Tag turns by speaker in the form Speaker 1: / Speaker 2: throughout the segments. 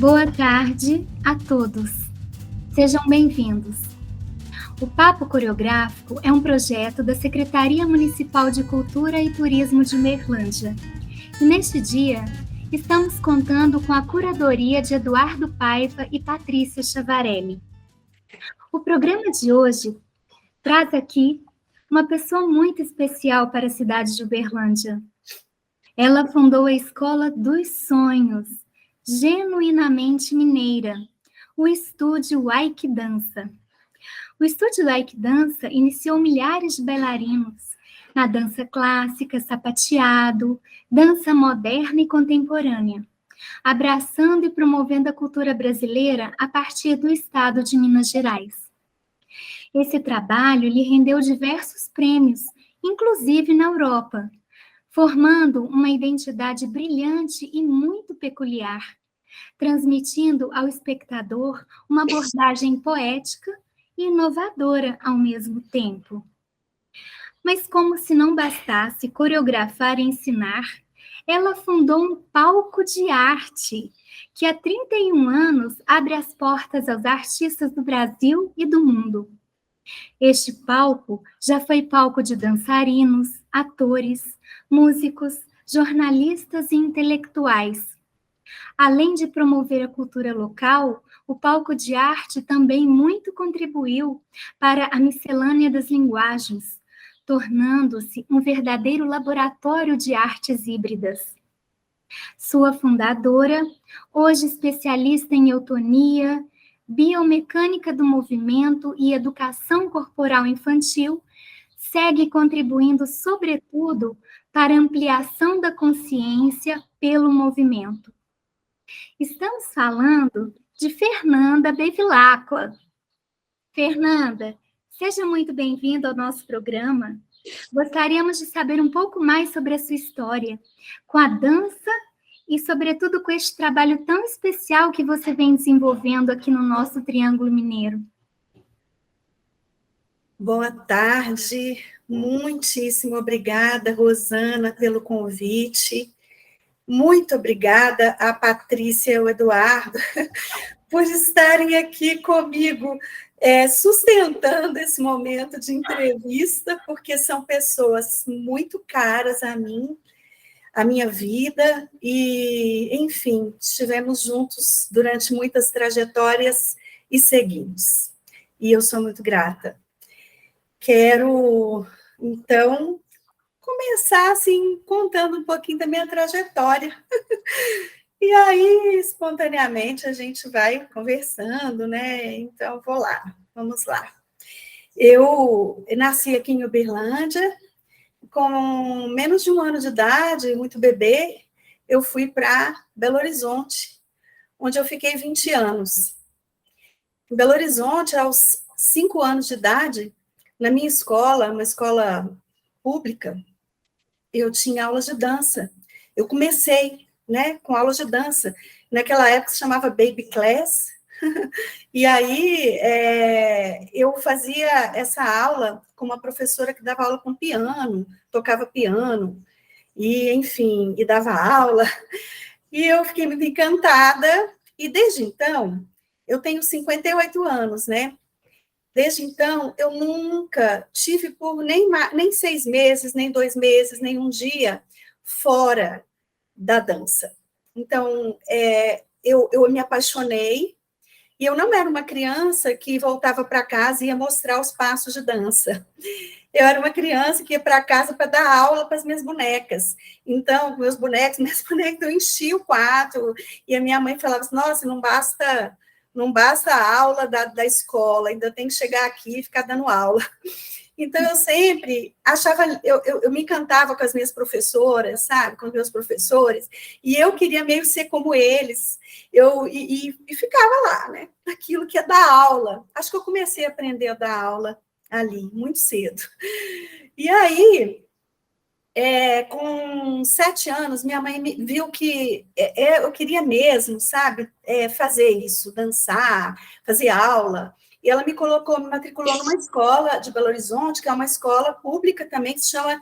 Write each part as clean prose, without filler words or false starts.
Speaker 1: Boa tarde a todos. Sejam bem-vindos. O Papo Coreográfico é um projeto da Secretaria Municipal de Cultura e Turismo de Uberlândia. E neste dia, estamos contando com a curadoria de Eduardo Paiva e Patrícia Chavarelli. O programa de hoje traz aqui uma pessoa muito especial para a cidade de Uberlândia. Ela fundou a Escola dos Sonhos, genuinamente mineira, o Estúdio Ike Dança. O Estúdio Ike Dança iniciou milhares de bailarinos na dança clássica, sapateado, dança moderna e contemporânea, abraçando e promovendo a cultura brasileira a partir do estado de Minas Gerais. Esse trabalho lhe rendeu diversos prêmios, inclusive na Europa, formando uma identidade brilhante e muito peculiar, transmitindo ao espectador uma abordagem poética e inovadora ao mesmo tempo. Mas como se não bastasse coreografar e ensinar, ela fundou um palco de arte, que há 31 anos abre as portas aos artistas do Brasil e do mundo. Este palco já foi palco de dançarinos, atores, músicos, jornalistas e intelectuais. Além de promover a cultura local, o palco de arte também muito contribuiu para a miscelânea das linguagens, tornando-se um verdadeiro laboratório de artes híbridas. Sua fundadora, hoje especialista em eutonia, biomecânica do movimento e educação corporal infantil, segue contribuindo, sobretudo, para a ampliação da consciência pelo movimento. Estamos falando de Fernanda Bevilacqua. Fernanda, seja muito bem-vinda ao nosso programa. Gostaríamos de saber um pouco mais sobre a sua história com a dança e, sobretudo, com este trabalho tão especial que você vem desenvolvendo aqui no nosso Triângulo Mineiro.
Speaker 2: Boa tarde, muitíssimo obrigada, Rosana, pelo convite. Muito obrigada a Patrícia e ao Eduardo por estarem aqui comigo, sustentando esse momento de entrevista, porque são pessoas muito caras a mim, a minha vida, e, enfim, estivemos juntos durante muitas trajetórias e seguimos. E eu sou muito grata. Quero, então, começar, assim, contando um pouquinho da minha trajetória. E aí, espontaneamente, a gente vai conversando, né? Então, vamos lá. Eu nasci aqui em Uberlândia, com menos de 1 ano de idade, muito bebê, eu fui para Belo Horizonte, onde eu fiquei 20 anos. Em Belo Horizonte, aos 5 anos de idade, na minha escola, uma escola pública, eu tinha aulas de dança. Eu comecei, né, com aulas de dança. Naquela época se chamava Baby Class. E aí eu fazia essa aula com uma professora que dava aula com piano, tocava piano, e, enfim, e dava aula. E eu fiquei muito encantada. E desde então, eu tenho 58 anos, né? Desde então, eu nunca tive por nem 6 meses, nem 2 meses, nem um dia fora da dança. Então, eu me apaixonei, e eu não era uma criança que voltava para casa e ia mostrar os passos de dança. Eu era uma criança que ia para casa para dar aula para as minhas bonecas. Então, minhas bonecas, eu enchia o quarto, e a minha mãe falava assim, nossa, não basta a aula da escola, ainda tem que chegar aqui e ficar dando aula. Então, eu sempre achava, eu me encantava com as minhas professoras, sabe, com os meus professores, e eu queria meio ser como eles, e ficava lá, né, naquilo que é dar aula. Acho que eu comecei a aprender a dar aula ali, muito cedo. E aí, com 7 anos, minha mãe viu que eu queria mesmo, sabe, fazer isso, dançar, fazer aula, e ela me matriculou numa escola de Belo Horizonte, que é uma escola pública também, que se chama...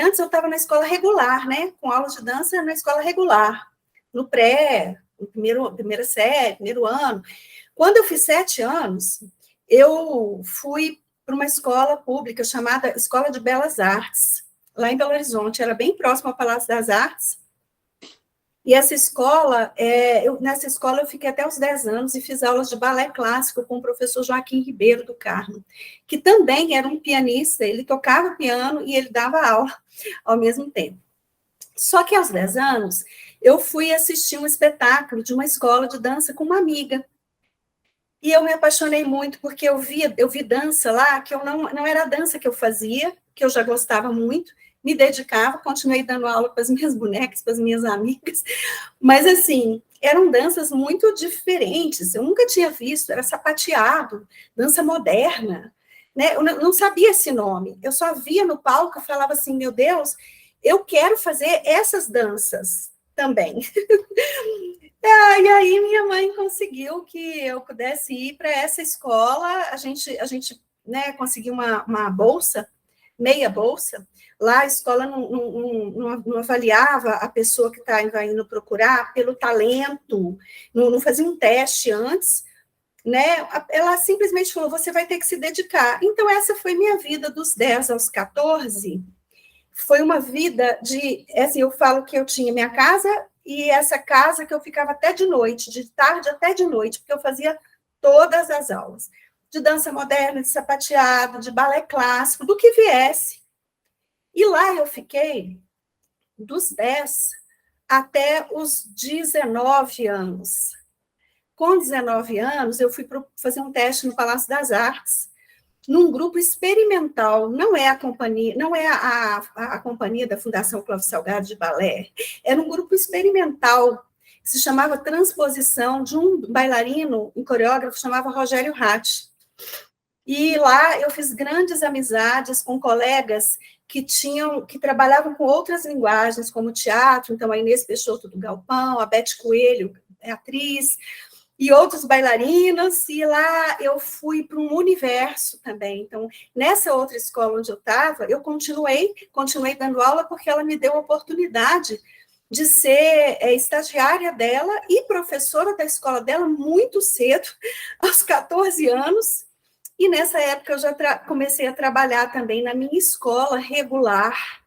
Speaker 2: antes eu estava na escola regular, né, com aulas de dança na escola regular, no pré, primeira série, primeiro ano. Quando eu fiz 7 anos, eu fui para uma escola pública chamada Escola de Belas Artes, lá em Belo Horizonte, era bem próximo ao Palácio das Artes. E essa escola, nessa escola eu fiquei até os 10 anos e fiz aulas de balé clássico com o professor Joaquim Ribeiro do Carmo, que também era um pianista, ele tocava piano e ele dava aula ao mesmo tempo. Só que aos 10 anos, eu fui assistir um espetáculo de uma escola de dança com uma amiga. E eu me apaixonei muito, porque eu vi dança lá, que eu não era a dança que eu fazia, que eu já gostava muito, me dedicava, continuei dando aula para as minhas bonecas, para as minhas amigas, mas, assim, eram danças muito diferentes, eu nunca tinha visto, era sapateado, dança moderna, né? Eu não sabia esse nome, eu só via no palco e falava assim, meu Deus, eu quero fazer essas danças também. E aí minha mãe conseguiu que eu pudesse ir para essa escola, a gente né, conseguiu uma bolsa, meia bolsa, lá a escola não avaliava a pessoa que estava indo procurar pelo talento, não fazia um teste antes, né? Ela simplesmente falou, você vai ter que se dedicar. Então, essa foi minha vida dos 10 aos 14, foi uma vida de, assim, eu falo que eu tinha minha casa e essa casa que eu ficava até de noite, de tarde até de noite, porque eu fazia todas as aulas, de dança moderna, de sapateado, de balé clássico, do que viesse. E lá eu fiquei dos 10 até os 19 anos. Com 19 anos, eu fui fazer um teste no Palácio das Artes, num grupo experimental, não é a companhia, não é a companhia da Fundação Clóvis Salgado de balé, era um grupo experimental que se chamava Transposição, de um bailarino, um coreógrafo, chamava Rogério Ratti. E lá eu fiz grandes amizades com colegas que trabalhavam com outras linguagens, como teatro, então a Inês Peixoto do Galpão, a Beth Coelho, atriz, e outros bailarinos, e lá eu fui para um universo também. Então, nessa outra escola onde eu estava, eu continuei dando aula, porque ela me deu a oportunidade de ser estagiária dela e professora da escola dela muito cedo, aos 14 anos, e nessa época eu já comecei a trabalhar também na minha escola regular,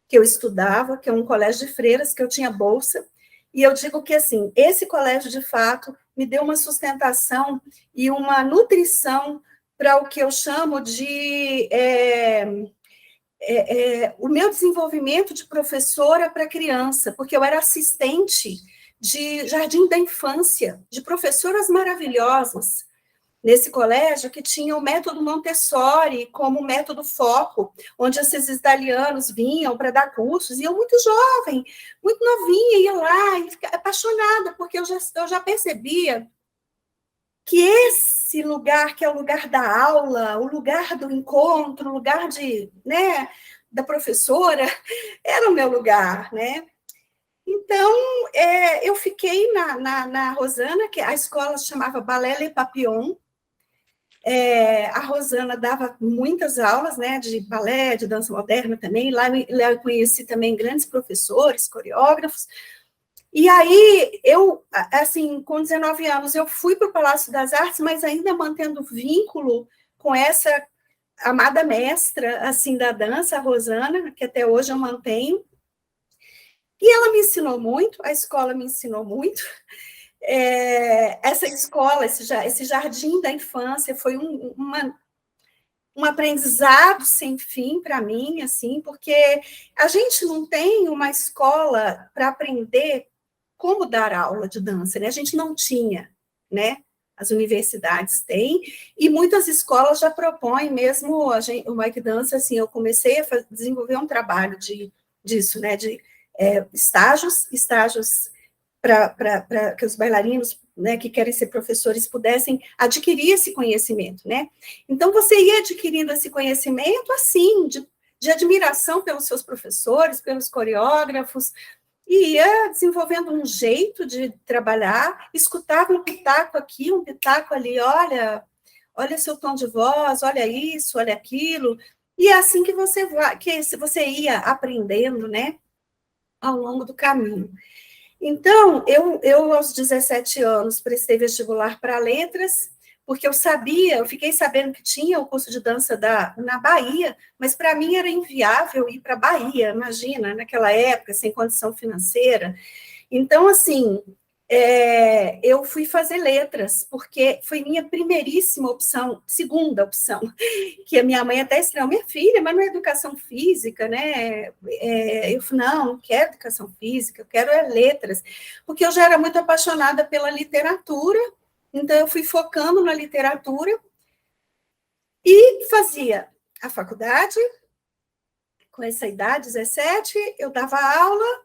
Speaker 2: que eu estudava, que é um colégio de freiras, que eu tinha bolsa, e eu digo que, assim, esse colégio, de fato, me deu uma sustentação e uma nutrição para o que eu chamo de o meu desenvolvimento de professora para criança, porque eu era assistente de jardim da infância, de professoras maravilhosas, nesse colégio, que tinha o método Montessori como método foco, onde esses italianos vinham para dar cursos, e eu muito jovem, muito novinha, ia lá e ficava apaixonada, porque eu já percebia que esse lugar, que é o lugar da aula, o lugar do encontro, o lugar né, da professora, era o meu lugar, né? Então, eu fiquei na Rosana, que a escola se chamava Ballet Les Papillons. A Rosana dava muitas aulas, né, de balé, de dança moderna também. Lá eu conheci também grandes professores, coreógrafos. E aí, eu, assim, com 19 anos, eu fui para o Palácio das Artes, mas ainda mantendo vínculo com essa amada mestra, assim, da dança, a Rosana, que até hoje eu mantenho. E ela me ensinou muito, a escola me ensinou muito. Essa escola, esse jardim da infância, foi um aprendizado sem fim para mim, assim, porque a gente não tem uma escola para aprender como dar aula de dança, né? A gente não tinha, né? As universidades têm, e muitas escolas já propõem mesmo o Mike Dance, assim, eu comecei a desenvolver um trabalho disso, né? De estágios para que os bailarinos, né, que querem ser professores pudessem adquirir esse conhecimento, né? Então, você ia adquirindo esse conhecimento, assim, de admiração pelos seus professores, pelos coreógrafos, e ia desenvolvendo um jeito de trabalhar, escutava um pitaco aqui, um pitaco ali, olha seu tom de voz, olha isso, olha aquilo, e é assim que você ia aprendendo, né, ao longo do caminho. Então, eu aos 17 anos, prestei vestibular para letras, porque eu fiquei sabendo que tinha o curso de dança na Bahia, mas para mim era inviável ir para a Bahia, imagina, naquela época, sem condição financeira. Então, assim, eu fui fazer letras, porque foi minha primeiríssima opção, segunda opção, que a minha mãe até estranhou, minha filha, mas não é educação física, né? Eu falei, não quero educação física, eu quero letras, porque eu já era muito apaixonada pela literatura, então eu fui focando na literatura e fazia a faculdade, com essa idade, 17, eu dava aula,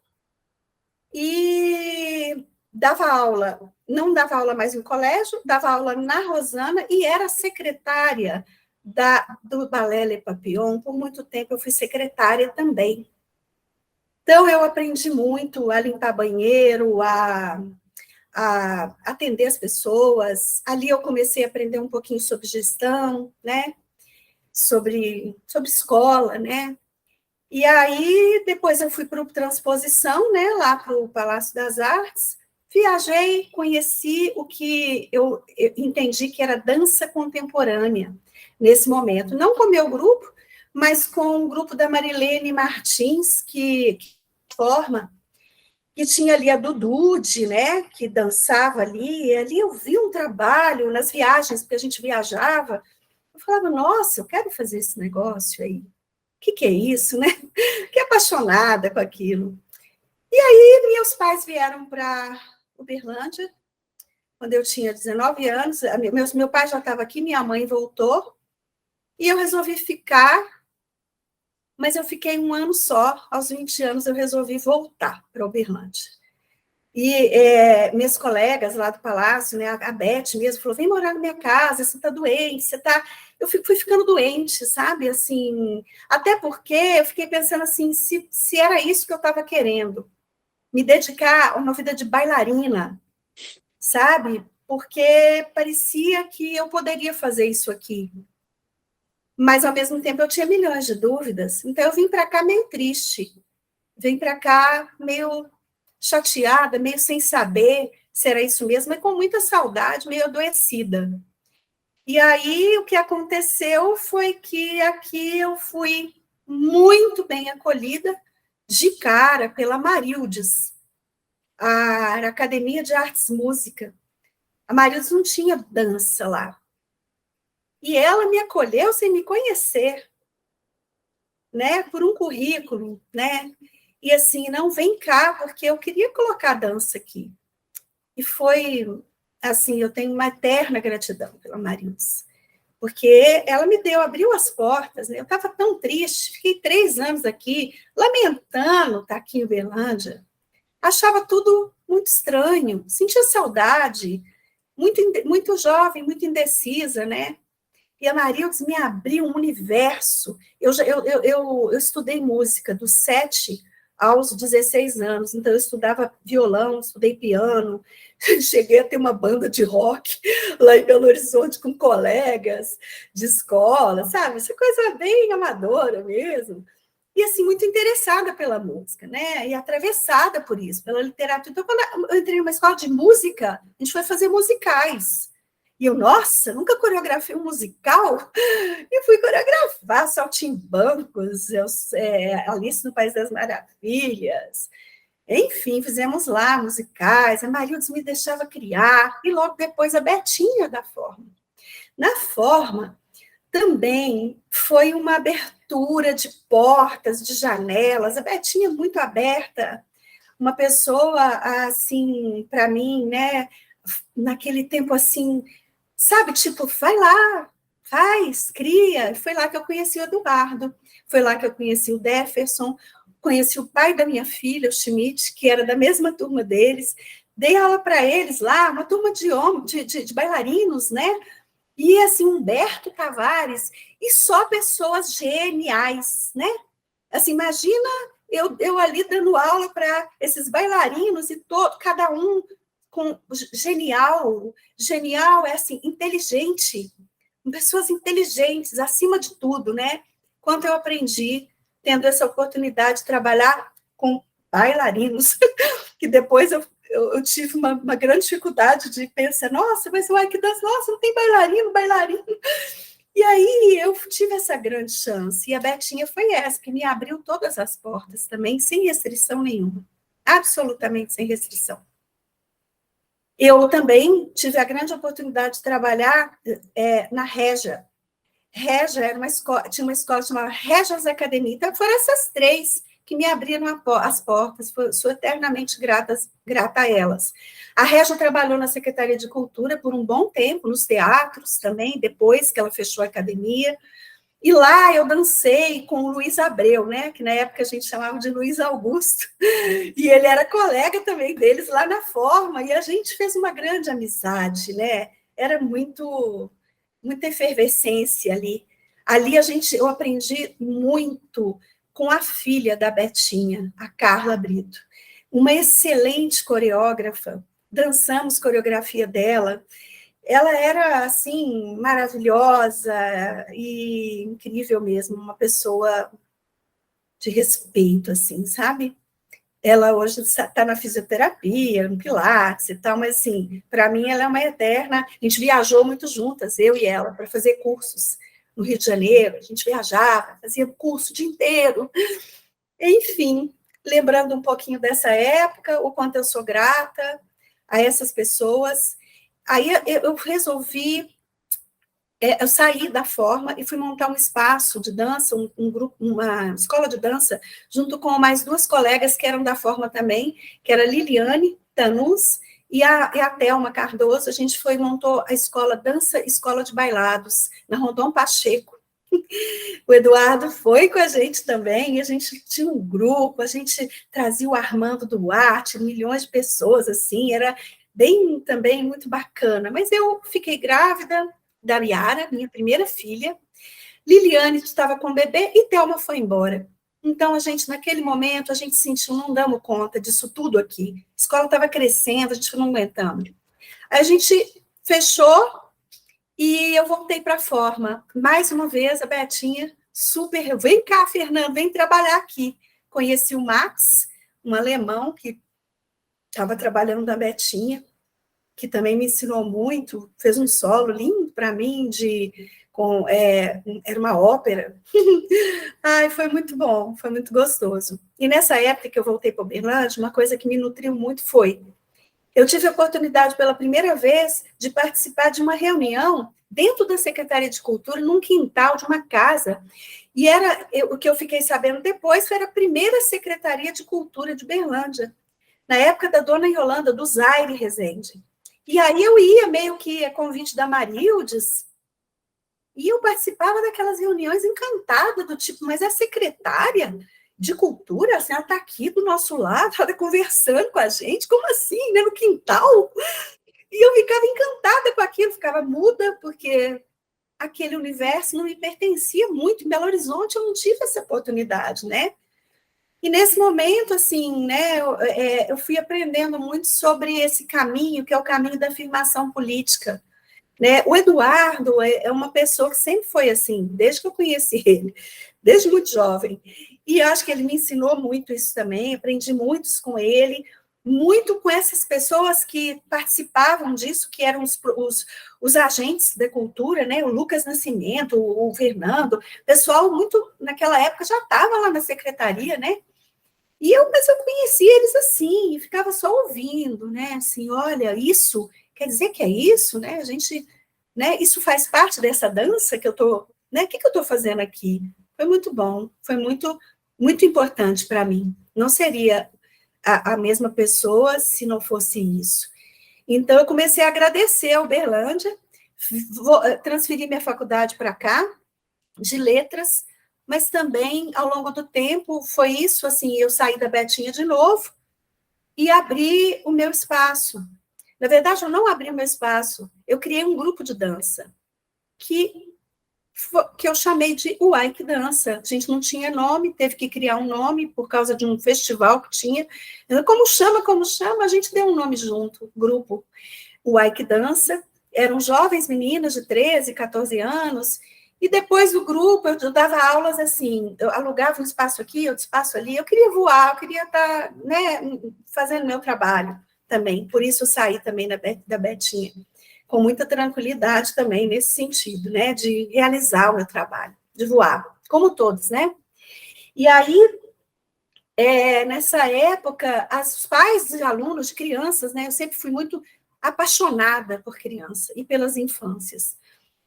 Speaker 2: e não dava aula mais no colégio, dava aula na Rosana e era secretária do Ballet Le Papillon. Por muito tempo eu fui secretária também. Então, eu aprendi muito a limpar banheiro, a atender as pessoas. Ali eu comecei a aprender um pouquinho sobre gestão, né? Sobre escola, né? E aí, depois eu fui para o Transposição, né, lá para o Palácio das Artes, viajei, conheci o que eu entendi que era dança contemporânea nesse momento. Não com o meu grupo, mas com o grupo da Marilene Martins, que forma, que tinha ali a Dudude, né, que dançava ali. E ali eu vi um trabalho nas viagens, porque a gente viajava. Eu falava, nossa, eu quero fazer esse negócio aí. O que é isso, né? Fiquei apaixonada com aquilo. E aí, meus pais vieram para Uberlândia, quando eu tinha 19 anos. Meu pai já estava aqui, minha mãe voltou, e eu resolvi ficar, mas eu fiquei um ano só. Aos 20 anos, eu resolvi voltar para Uberlândia. E meus colegas lá do palácio, né, a Beth mesmo, falou, vem morar na minha casa, você está doente, você está... Eu fui ficando doente, sabe? Assim, até porque eu fiquei pensando assim, se era isso que eu estava querendo, me dedicar a uma vida de bailarina, sabe? Porque parecia que eu poderia fazer isso aqui. Mas, ao mesmo tempo, eu tinha milhões de dúvidas. Então, eu vim para cá meio triste. Vim para cá meio chateada, meio sem saber se era isso mesmo, mas com muita saudade, meio adoecida. E aí, o que aconteceu foi que aqui eu fui muito bem acolhida, de cara, pela Marildes, a Academia de Artes Música. A Marildes não tinha dança lá. E ela me acolheu sem me conhecer, né, por um currículo, né? E assim, não, vem cá, porque eu queria colocar dança aqui. E foi, assim, eu tenho uma eterna gratidão pela Marildes, porque ela me abriu as portas, né? Eu estava tão triste, fiquei 3 anos aqui, lamentando estar aqui em Uberlândia, achava tudo muito estranho, sentia saudade, muito jovem, muito indecisa, né? E a Marildes me abriu um universo. Eu estudei música dos 7 aos 16 anos, então eu estudava violão, estudei piano, cheguei a ter uma banda de rock lá em Belo Horizonte com colegas de escola, sabe? Essa coisa bem amadora mesmo. E, assim, muito interessada pela música, né? E atravessada por isso, pela literatura. Então, quando eu entrei numa escola de música, a gente foi fazer musicais. E eu, nossa, nunca coreografei um musical. E fui coreografar Saltimbancos, Alice no País das Maravilhas. Enfim, fizemos lá musicais. A Marildes me deixava criar. E logo depois a Betinha da Forma. Na Forma, também foi uma abertura de portas, de janelas. A Betinha muito aberta. Uma pessoa, assim, para mim, né? Naquele tempo, assim, sabe, tipo, vai lá, faz, cria. Foi lá que eu conheci o Eduardo, foi lá que eu conheci o Jefferson, conheci o pai da minha filha, o Schmidt, que era da mesma turma deles, dei aula para eles lá, uma turma de homens, de bailarinos, né? E assim, Humberto Tavares, e só pessoas geniais, né? Assim, imagina eu ali dando aula para esses bailarinos e cada um com genial é assim, inteligente, pessoas inteligentes, acima de tudo, né? Quanto eu aprendi tendo essa oportunidade de trabalhar com bailarinos. que depois eu tive uma grande dificuldade de pensar, nossa, mas o Aikidança, nossa, não tem bailarino. E aí eu tive essa grande chance, e a Betinha foi essa, que me abriu todas as portas também, sem restrição nenhuma, absolutamente sem restrição. Eu também tive a grande oportunidade de trabalhar na Régia. Régia era uma escola, tinha uma escola chamada Régias Academia. Então, foram essas três que me abriram as portas, sou eternamente grata a elas. A Régia trabalhou na Secretaria de Cultura por um bom tempo, nos teatros também, depois que ela fechou a academia. E lá eu dancei com o Luiz Abreu, né, que na época a gente chamava de Luiz Augusto, e ele era colega também deles lá na Forma, e a gente fez uma grande amizade, né? Era muita efervescência ali. Ali eu aprendi muito com a filha da Betinha, a Carla Brito, uma excelente coreógrafa, dançamos coreografia dela. Ela era, assim, maravilhosa e incrível mesmo, uma pessoa de respeito, assim, sabe? Ela hoje está na fisioterapia, no Pilates e tal, mas, assim, para mim ela é uma eterna. A gente viajou muito juntas, eu e ela, para fazer cursos no Rio de Janeiro. A gente viajava, fazia curso o dia inteiro. Enfim, lembrando um pouquinho dessa época, o quanto eu sou grata a essas pessoas. Aí eu resolvi, eu saí da Forma e fui montar um espaço de dança, um grupo, uma escola de dança, junto com mais duas colegas que eram da Forma também, que era a Liliane Tanus e a Thelma Cardoso. A gente montou a Escola de Bailados, na Rondon Pacheco. O Eduardo foi com a gente também, e a gente tinha um grupo, a gente trazia o Armando Duarte, milhões de pessoas, assim, era bem também muito bacana. Mas eu fiquei grávida da Yara, minha primeira filha, Liliane estava com o bebê e Thelma foi embora. Então, naquele momento, a gente sentiu, não damos conta disso tudo aqui. A escola estava crescendo, a gente não aguentamos. Aí a gente fechou e eu voltei para a Forma. Mais uma vez, a Betinha, super, vem cá, Fernando, vem trabalhar aqui. Conheci o Max, um alemão que estava trabalhando na Betinha, que também me ensinou muito, fez um solo lindo para mim, era uma ópera. Ai, foi muito bom, foi muito gostoso. E nessa época que eu voltei para Uberlândia, uma coisa que me nutriu muito eu tive a oportunidade, pela primeira vez, de participar de uma reunião dentro da Secretaria de Cultura, num quintal de uma casa. E o que eu fiquei sabendo depois, era a primeira Secretaria de Cultura de Uberlândia, na época da dona Yolanda, do Zaire Rezende. E aí eu ia, meio que a convite da Marildes, e eu participava daquelas reuniões encantada, do tipo, mas é secretária de cultura, assim, ela está aqui do nosso lado, ela está conversando com a gente, como assim, né, no quintal? E eu ficava encantada com aquilo, ficava muda, porque aquele universo não me pertencia muito. Em Belo Horizonte eu não tive essa oportunidade, né? E nesse momento, assim, né, eu fui aprendendo muito sobre esse caminho, que é o caminho da afirmação política, né? O Eduardo é uma pessoa que sempre foi assim, desde que eu conheci ele, desde muito jovem. E eu acho que ele me ensinou muito isso também, aprendi muito com muito com essas pessoas que participavam disso, que eram os agentes da cultura, né? O Lucas Nascimento, o Fernando, pessoal muito, naquela época, já estava lá na secretaria, né? Mas eu conheci eles assim, e ficava só ouvindo, né? Assim, olha, isso quer dizer que é isso, né? A gente, né? Isso faz parte dessa dança que eu estou, né? O que eu estou fazendo aqui? Foi muito bom, foi muito, muito importante para mim. Não seria a mesma pessoa se não fosse isso. Então, eu comecei a agradecer a Uberlândia, transferi minha faculdade para cá, de letras, mas também, ao longo do tempo, foi isso, assim, eu saí da Betinha de novo e abri o meu espaço. Na verdade, eu não abri o meu espaço, eu criei um grupo de dança, que eu chamei de Uai que Dança. A gente não tinha nome, teve que criar um nome por causa de um festival que tinha. Como chama, a gente deu um nome junto, grupo. Uai que Dança. Eram jovens meninas de 13, 14 anos, E depois do grupo, eu dava aulas assim, eu alugava um espaço aqui, outro espaço ali, eu queria voar, eu queria estar, né, fazendo meu trabalho também, por isso eu saí também da Betinha, com muita tranquilidade também nesse sentido, né, de realizar o meu trabalho, de voar, como todos, né? E aí, nessa época, os pais de alunos, de crianças, né, eu sempre fui muito apaixonada por criança e pelas infâncias.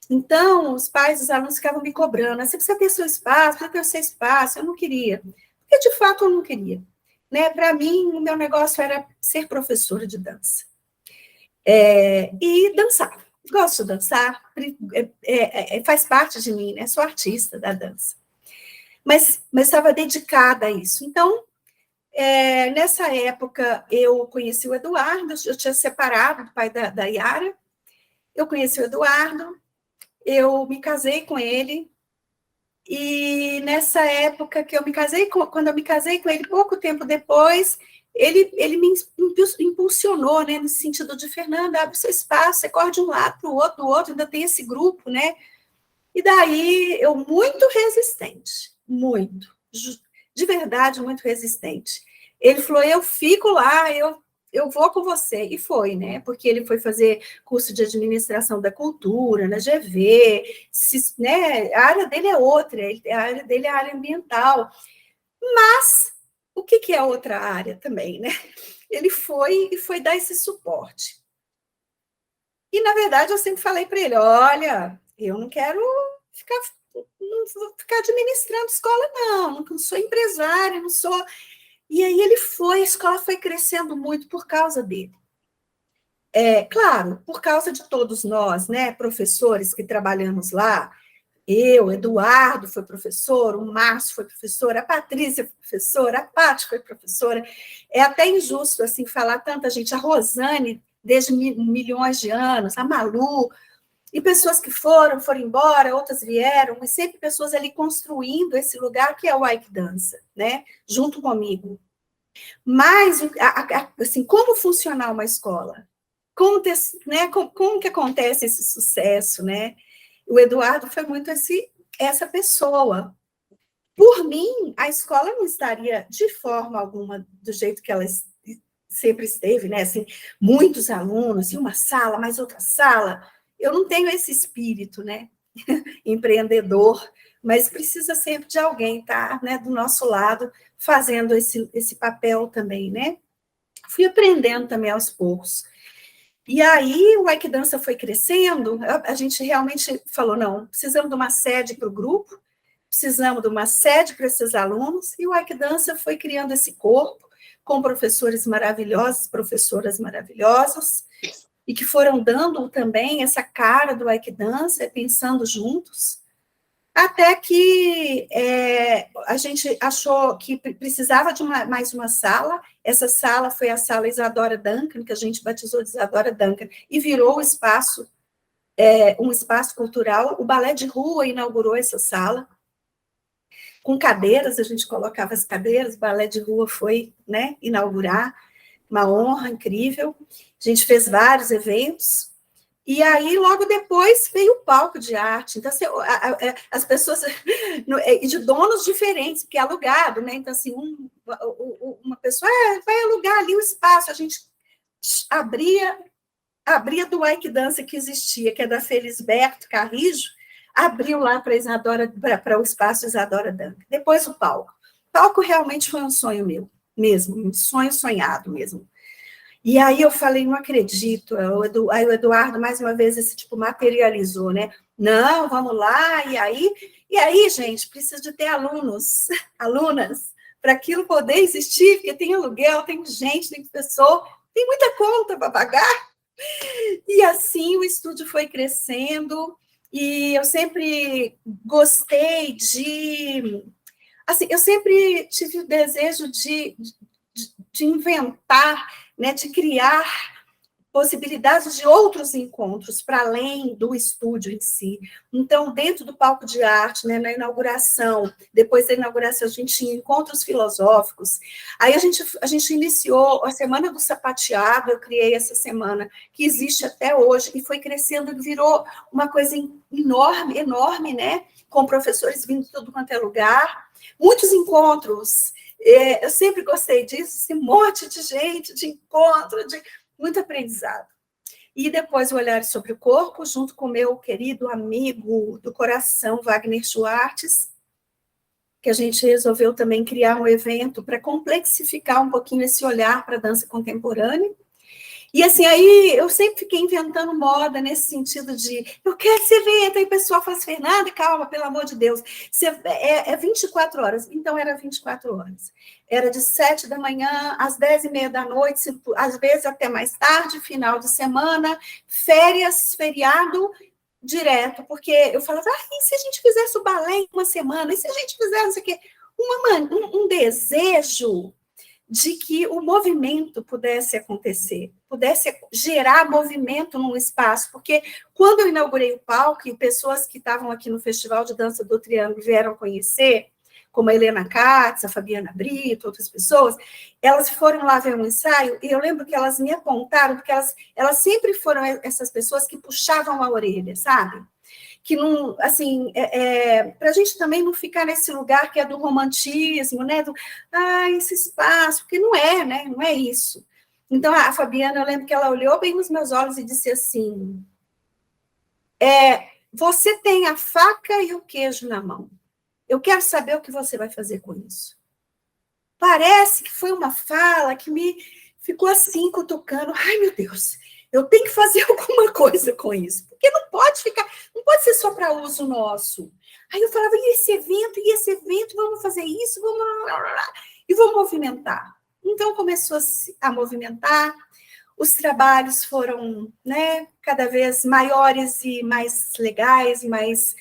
Speaker 2: Então, os pais dos alunos ficavam me cobrando, você precisa ter seu espaço, precisa ter seu espaço. Eu não queria, porque de fato eu não queria. Né? Para mim, o meu negócio era ser professora de dança. E dançar. Gosto de dançar, faz parte de mim, né? Sou artista da dança. Mas estava dedicada a isso. Então, nessa época, eu conheci o Eduardo, eu tinha separado do pai da Yara, eu conheci o Eduardo, eu me casei com ele, e nessa época que eu me casei, quando eu me casei com ele, pouco tempo depois, ele me impulsionou, né, no sentido de, Fernanda, abre seu espaço, você corre de um lado para o outro, do outro, ainda tem esse grupo, né? E daí, eu muito resistente, muito, de verdade, muito resistente. Ele falou, eu fico lá, eu vou com você. E foi, né? Porque ele foi fazer curso de administração da cultura, na GV, né? A área dele é outra, a área dele é a área ambiental. Mas, o que é outra área também, né? Ele foi e foi dar esse suporte. E, na verdade, eu sempre falei para ele, olha, eu não quero não vou ficar administrando escola, não sou empresária, não sou... E aí ele foi, a escola foi crescendo muito por causa dele. Claro, por causa de todos nós, né, professores que trabalhamos lá, eu, Eduardo foi professor, o Márcio foi professor, a Patrícia foi professora, a Paty foi professora. É até injusto, assim, falar tanta gente, a Rosane, desde milhões de anos, a Malu, e pessoas que foram embora, outras vieram, mas sempre pessoas ali construindo esse lugar que é o Ike Dança, né, junto comigo. Mas, assim, como funcionar uma escola? Como que acontece esse sucesso, né? O Eduardo foi muito essa pessoa. Por mim, a escola não estaria de forma alguma do jeito que ela sempre esteve, né? Assim, muitos alunos, e uma sala, mais outra sala. Eu não tenho esse espírito, né? Empreendedor, mas precisa sempre de alguém estar, né, do nosso lado, fazendo esse papel também, né? Fui aprendendo também aos poucos. E aí o Ike Dança foi crescendo, a gente realmente falou, não, precisamos de uma sede para o grupo, precisamos de uma sede para esses alunos, e o Ike Dança foi criando esse corpo, com professores maravilhosos, professoras maravilhosas, e que foram dando também essa cara do Ike Dança, pensando juntos, até que a gente achou que precisava de mais uma sala. Essa sala foi a sala Isadora Duncan, que a gente batizou de Isadora Duncan, e virou o espaço, um espaço cultural. O Balé de Rua inaugurou essa sala, com cadeiras, a gente colocava as cadeiras, o Balé de Rua foi, né, inaugurar, uma honra incrível. A gente fez vários eventos. E aí, logo depois, veio o palco de arte. Então, assim, as pessoas... E de donos diferentes, porque é alugado, né? Então, assim, uma pessoa vai alugar ali o espaço. A gente abria do Ike Dança que existia, que é da Felisberto Carrijo, abriu lá para o espaço Isadora Duncan. Depois o palco. O palco realmente foi um sonho meu, mesmo, um sonho sonhado mesmo. E aí eu falei, não acredito. Aí o Eduardo, mais uma vez, esse tipo materializou, né? Não, vamos lá, e aí, gente, precisa de ter alunas, para aquilo poder existir, porque tem aluguel, tem gente, tem pessoa, tem muita conta para pagar. E assim o estúdio foi crescendo, e eu sempre gostei de... Assim, eu sempre tive o desejo de inventar, né, de criar possibilidades de outros encontros, para além do estúdio em si. Então, dentro do palco de arte, né, na inauguração, depois da inauguração, a gente tinha encontros filosóficos. Aí a gente iniciou a Semana do Sapateado, eu criei essa semana, que existe até hoje, e foi crescendo, virou uma coisa enorme, enorme, né? Com professores vindo de tudo quanto é lugar, muitos encontros. Eu sempre gostei disso, esse monte de gente, de encontro, de muito aprendizado. E depois o Olhar sobre o Corpo, junto com meu querido amigo do coração, Wagner Schwartz, que a gente resolveu também criar um evento para complexificar um pouquinho esse olhar para a dança contemporânea. E assim, aí eu sempre fiquei inventando moda nesse sentido de eu quero esse evento, aí o pessoal fala, Fernanda, calma, pelo amor de Deus, é 24 horas. Então era 24 horas. Era de 7 da manhã às 10h30 da noite, às vezes até mais tarde, final de semana, férias, feriado, direto, porque eu falava, e se a gente fizesse o balé em uma semana? E se a gente fizesse não sei o quê? Um desejo de que o movimento pudesse acontecer, pudesse gerar movimento num espaço, porque quando eu inaugurei o palco, e pessoas que estavam aqui no Festival de Dança do Triângulo vieram conhecer, como a Helena Katz, a Fabiana Brito, outras pessoas, elas foram lá ver um ensaio, e eu lembro que elas me apontaram, porque elas sempre foram essas pessoas que puxavam a orelha, sabe? Que não, assim, para a gente também não ficar nesse lugar que é do romantismo, né? Esse espaço, porque não é, né? Não é isso. Então, a Fabiana, eu lembro que ela olhou bem nos meus olhos e disse assim, você tem a faca e o queijo na mão. Eu quero saber o que você vai fazer com isso. Parece que foi uma fala que me ficou assim, cutucando. Ai, meu Deus, eu tenho que fazer alguma coisa com isso, porque não pode ser só para uso nosso. Aí eu falava, e esse evento, vamos fazer isso, e vamos movimentar. Então começou a movimentar, os trabalhos foram, né, cada vez maiores e mais legais, e mais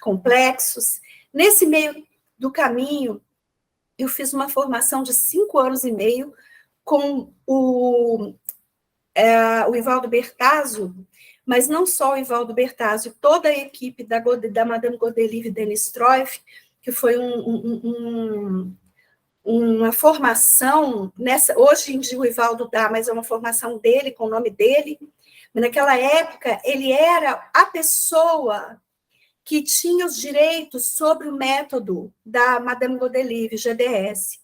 Speaker 2: complexos. Nesse meio do caminho, eu fiz uma formação de 5 anos e meio com o Ivaldo Bertazzo, mas não só o Ivaldo Bertazzo, toda a equipe da Madame Godelieve Denis Troif, que foi uma formação, hoje em dia o Ivaldo dá, mas é uma formação dele, com o nome dele, mas naquela época ele era a pessoa que tinha os direitos sobre o método da Madame Godelieve, GDS.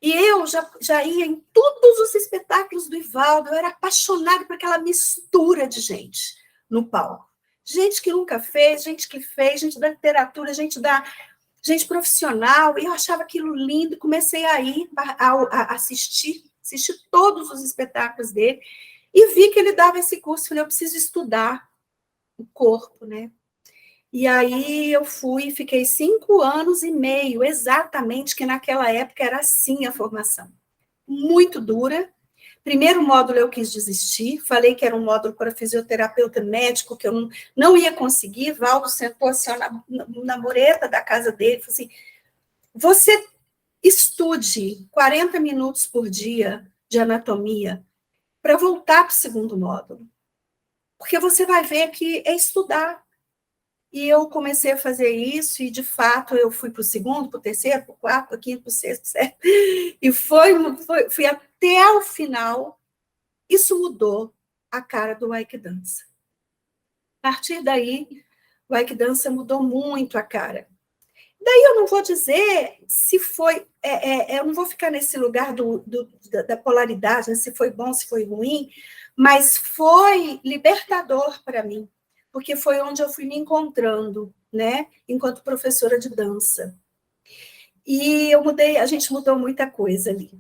Speaker 2: E eu já ia em todos os espetáculos do Ivaldo, eu era apaixonada por aquela mistura de gente no palco. Gente que nunca fez, gente que fez, gente da literatura, gente profissional, e eu achava aquilo lindo, comecei a ir a assistir todos os espetáculos dele, e vi que ele dava esse curso, falei, eu preciso estudar o corpo, né? E aí eu fui, fiquei 5 anos e meio, exatamente, que naquela época era assim a formação. Muito dura. Primeiro módulo eu quis desistir, falei que era um módulo para fisioterapeuta médico, que eu não ia conseguir. Valdo sentou assim na mureta da casa dele, falou assim, você estude 40 minutos por dia de anatomia para voltar para o segundo módulo, porque você vai ver que é estudar. E eu comecei a fazer isso, e de fato eu fui para o segundo, para o terceiro, para o quarto, para o quinto, para o sexto, certo? E fui até o final. Isso mudou a cara do Wike Dança. A partir daí, o Wike Dança mudou muito a cara. Daí eu não vou dizer se foi, eu não vou ficar nesse lugar da polaridade, né, se foi bom, se foi ruim, mas foi libertador para mim, porque foi onde eu fui me encontrando, né, enquanto professora de dança. E a gente mudou muita coisa ali.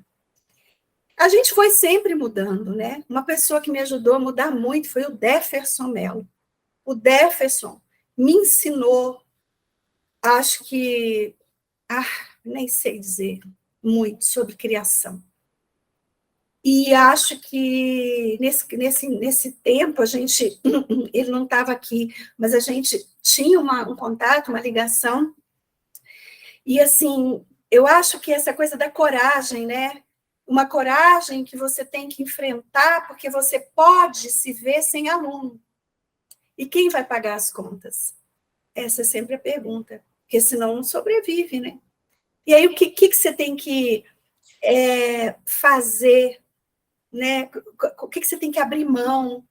Speaker 2: A gente foi sempre mudando, né? Uma pessoa que me ajudou a mudar muito foi o Deferson Mello. O Deferson me ensinou, acho que, nem sei dizer muito sobre criação. E acho que nesse tempo ele não estava aqui, mas a gente tinha um contato, uma ligação. E assim, eu acho que essa coisa da coragem, né? uma coragem que você tem que enfrentar, porque você pode se ver sem aluno. E quem vai pagar as contas? Essa é sempre a pergunta, porque senão não sobrevive, né? E aí, o que você tem que fazer, né? O que você tem que abrir mão?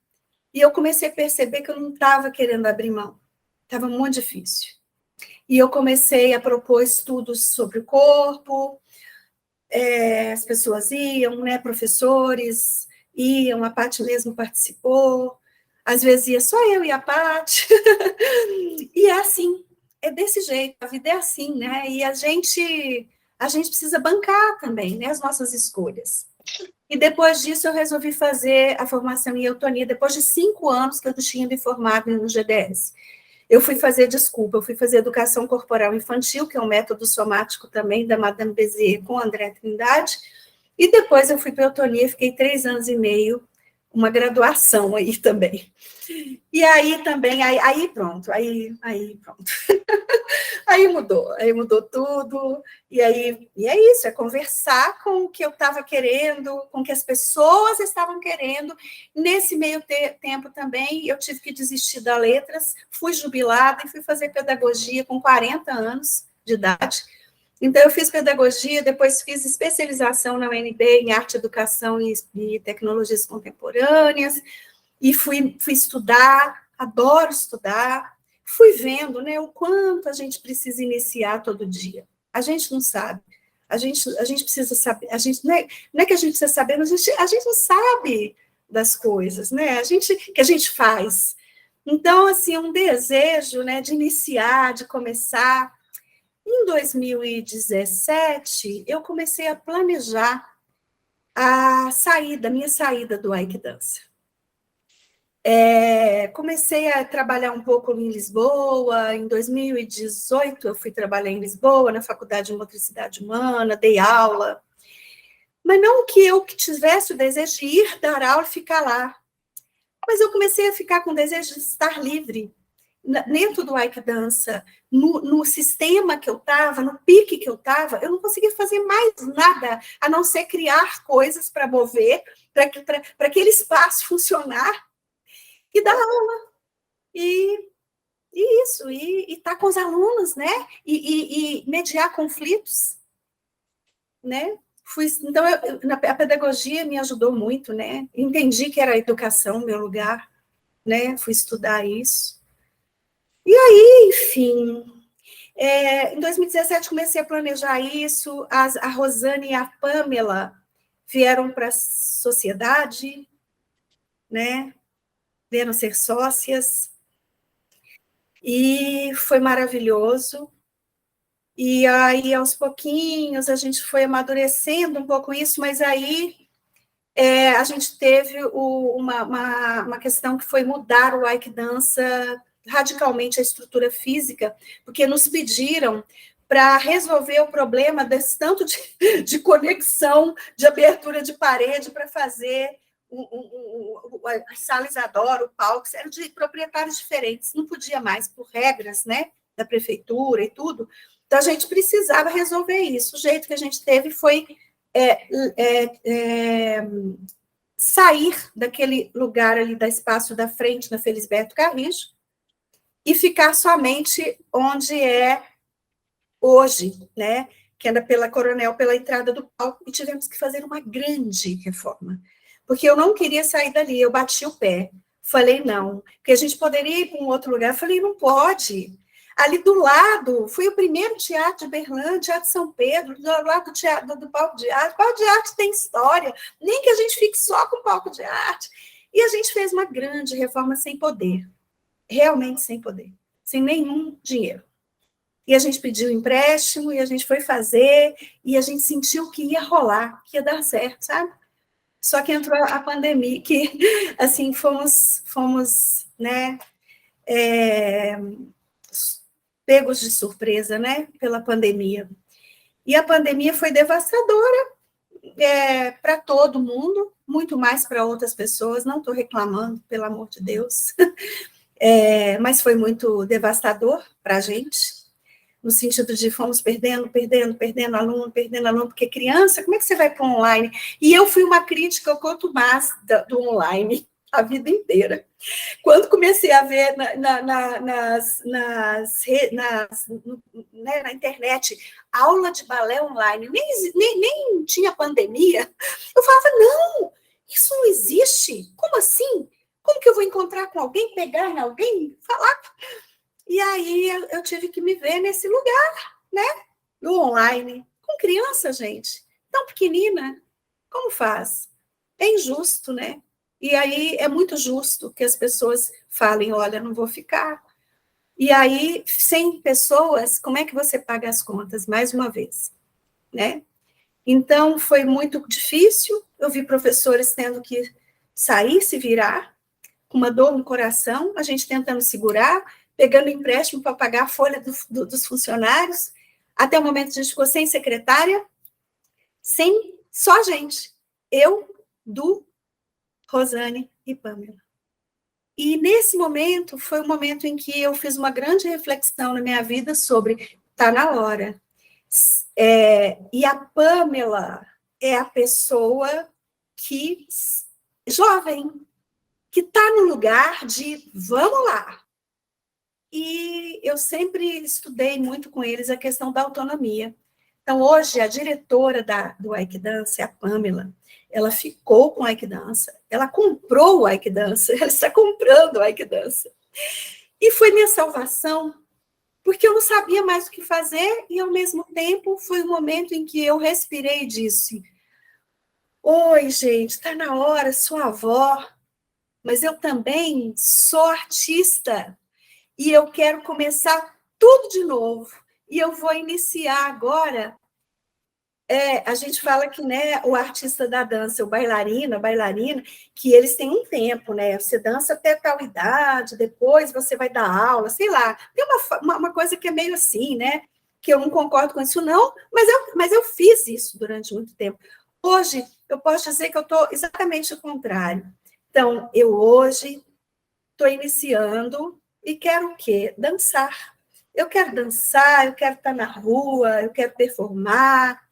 Speaker 2: E eu comecei a perceber que eu não estava querendo abrir mão. Estava muito difícil. E eu comecei a propor estudos sobre o corpo, as pessoas iam, né? Professores iam, a Paty mesmo participou, às vezes ia só eu e a Paty. E é assim, é desse jeito, a vida é assim, né? E a gente precisa bancar também, né, as nossas escolhas. E depois disso eu resolvi fazer a formação em eutonia, depois de 5 anos que eu tinha me formado no GDS. Eu fui fazer educação corporal infantil, que é um método somático também, da Madame Bézier, com André Trindade, e depois eu fui para eutonia, fiquei 3 anos e meio, uma graduação aí também. E aí também, aí pronto. Aí mudou tudo, e é isso, é conversar com o que eu estava querendo, com o que as pessoas estavam querendo. Nesse meio tempo também, eu tive que desistir da letras, fui jubilada e fui fazer pedagogia com 40 anos de idade. Então, eu fiz pedagogia, depois fiz especialização na UNB em arte, educação e tecnologias contemporâneas, e fui estudar, adoro estudar, fui vendo, né, o quanto a gente precisa iniciar todo dia. A gente não sabe, a gente precisa saber, não é que a gente precisa saber, mas a gente não sabe das coisas, né, que a gente faz. Então, assim, um desejo, né, de iniciar, de começar. Em 2017, eu comecei a planejar minha saída do Ike Dança. Comecei a trabalhar um pouco em Lisboa. Em 2018, eu fui trabalhar em Lisboa, na Faculdade de Motricidade Humana, dei aula. Mas não que eu tivesse o desejo de ir dar aula e ficar lá. Mas eu comecei a ficar com o desejo de estar livre, dentro do Ike Dança, no sistema que eu estava, no pique que eu estava, eu não conseguia fazer mais nada, a não ser criar coisas para mover, para aquele espaço funcionar, e dar aula, e isso, e estar com os alunos, né? E mediar conflitos, né? Então, a pedagogia me ajudou muito, né? Entendi que era a educação o meu lugar, né? Fui estudar isso. E aí, enfim, em 2017 comecei a planejar isso, a Rosane e a Pamela vieram para a sociedade, né? Vieram ser sócias, e foi maravilhoso. E aí, aos pouquinhos, a gente foi amadurecendo um pouco isso, mas aí a gente teve uma questão que foi mudar o Ike Dança radicalmente a estrutura física, porque nos pediram para resolver o problema desse tanto de conexão, de abertura de parede para fazer a sala Isadora, o palco, eram de proprietários diferentes, não podia mais, por regras, né, da prefeitura e tudo. Então, a gente precisava resolver isso. O jeito que a gente teve foi sair daquele lugar ali da Espaço da Frente, na Felisberto Carrijo, e ficar somente onde é hoje, né? Que anda pela Coronel, pela entrada do palco, e tivemos que fazer uma grande reforma, porque eu não queria sair dali, eu bati o pé, falei não, porque a gente poderia ir para um outro lugar, falei não pode. Ali do lado, foi o primeiro teatro de Berlândia, Teatro São Pedro, do lado do teatro, do palco de arte. O palco de arte tem história, nem que a gente fique só com o palco de arte. E a gente fez uma grande reforma sem poder, realmente sem poder, sem nenhum dinheiro. E a gente pediu empréstimo, e a gente foi fazer, e a gente sentiu que ia rolar, que ia dar certo, sabe? Só que entrou a pandemia, que, assim, fomos né, pegos de surpresa, né, pela pandemia. E a pandemia foi devastadora para todo mundo, muito mais para outras pessoas, não estou reclamando, pelo amor de Deus, mas foi muito devastador para a gente, no sentido de fomos perdendo aluno, porque criança, como é que você vai para o online? E eu fui uma crítica quanto mais do online a vida inteira. Quando comecei a ver na internet aula de balé online, nem tinha pandemia, eu falava, não, isso não existe, como assim? Como que eu vou encontrar com alguém, pegar em alguém, falar? E aí eu tive que me ver nesse lugar, né? No online, com criança, gente, tão pequenina, como faz? É injusto, né? E aí é muito justo que as pessoas falem, olha, não vou ficar. E aí, sem pessoas, como é que você paga as contas? Mais uma vez, né? Então, foi muito difícil. Eu vi professores tendo que sair, se virar, com uma dor no coração, a gente tentando segurar, pegando empréstimo para pagar a folha dos funcionários. Até o momento, a gente ficou sem secretária, sem só a gente. Eu, Du, Rosane e Pamela. E nesse momento, foi o momento em que eu fiz uma grande reflexão na minha vida sobre tá na hora. E a Pamela é a pessoa que, jovem, que está no lugar de vamos lá. E eu sempre estudei muito com eles a questão da autonomia. Então, hoje, a diretora do Ike Dance, a Pamela, ela ficou com o Ike Dance, ela comprou o Ike Dance, ela está comprando o Ike Dance. E foi minha salvação, porque eu não sabia mais o que fazer, e, ao mesmo tempo, foi o momento em que eu respirei e disse, oi, gente, está na hora, sou avó, mas eu também sou artista, e eu quero começar tudo de novo. E eu vou iniciar agora. A gente fala que, né, o artista da dança, o bailarino, a bailarina, que eles têm um tempo, né? Você dança até tal idade, depois você vai dar aula, sei lá. Tem uma coisa que é meio assim, né? Que eu não concordo com isso, não, mas eu fiz isso durante muito tempo. Hoje, eu posso dizer que eu estou exatamente o contrário. Então, eu hoje estou iniciando e quero o quê? Dançar. Eu quero dançar, eu quero estar na rua, eu quero performar,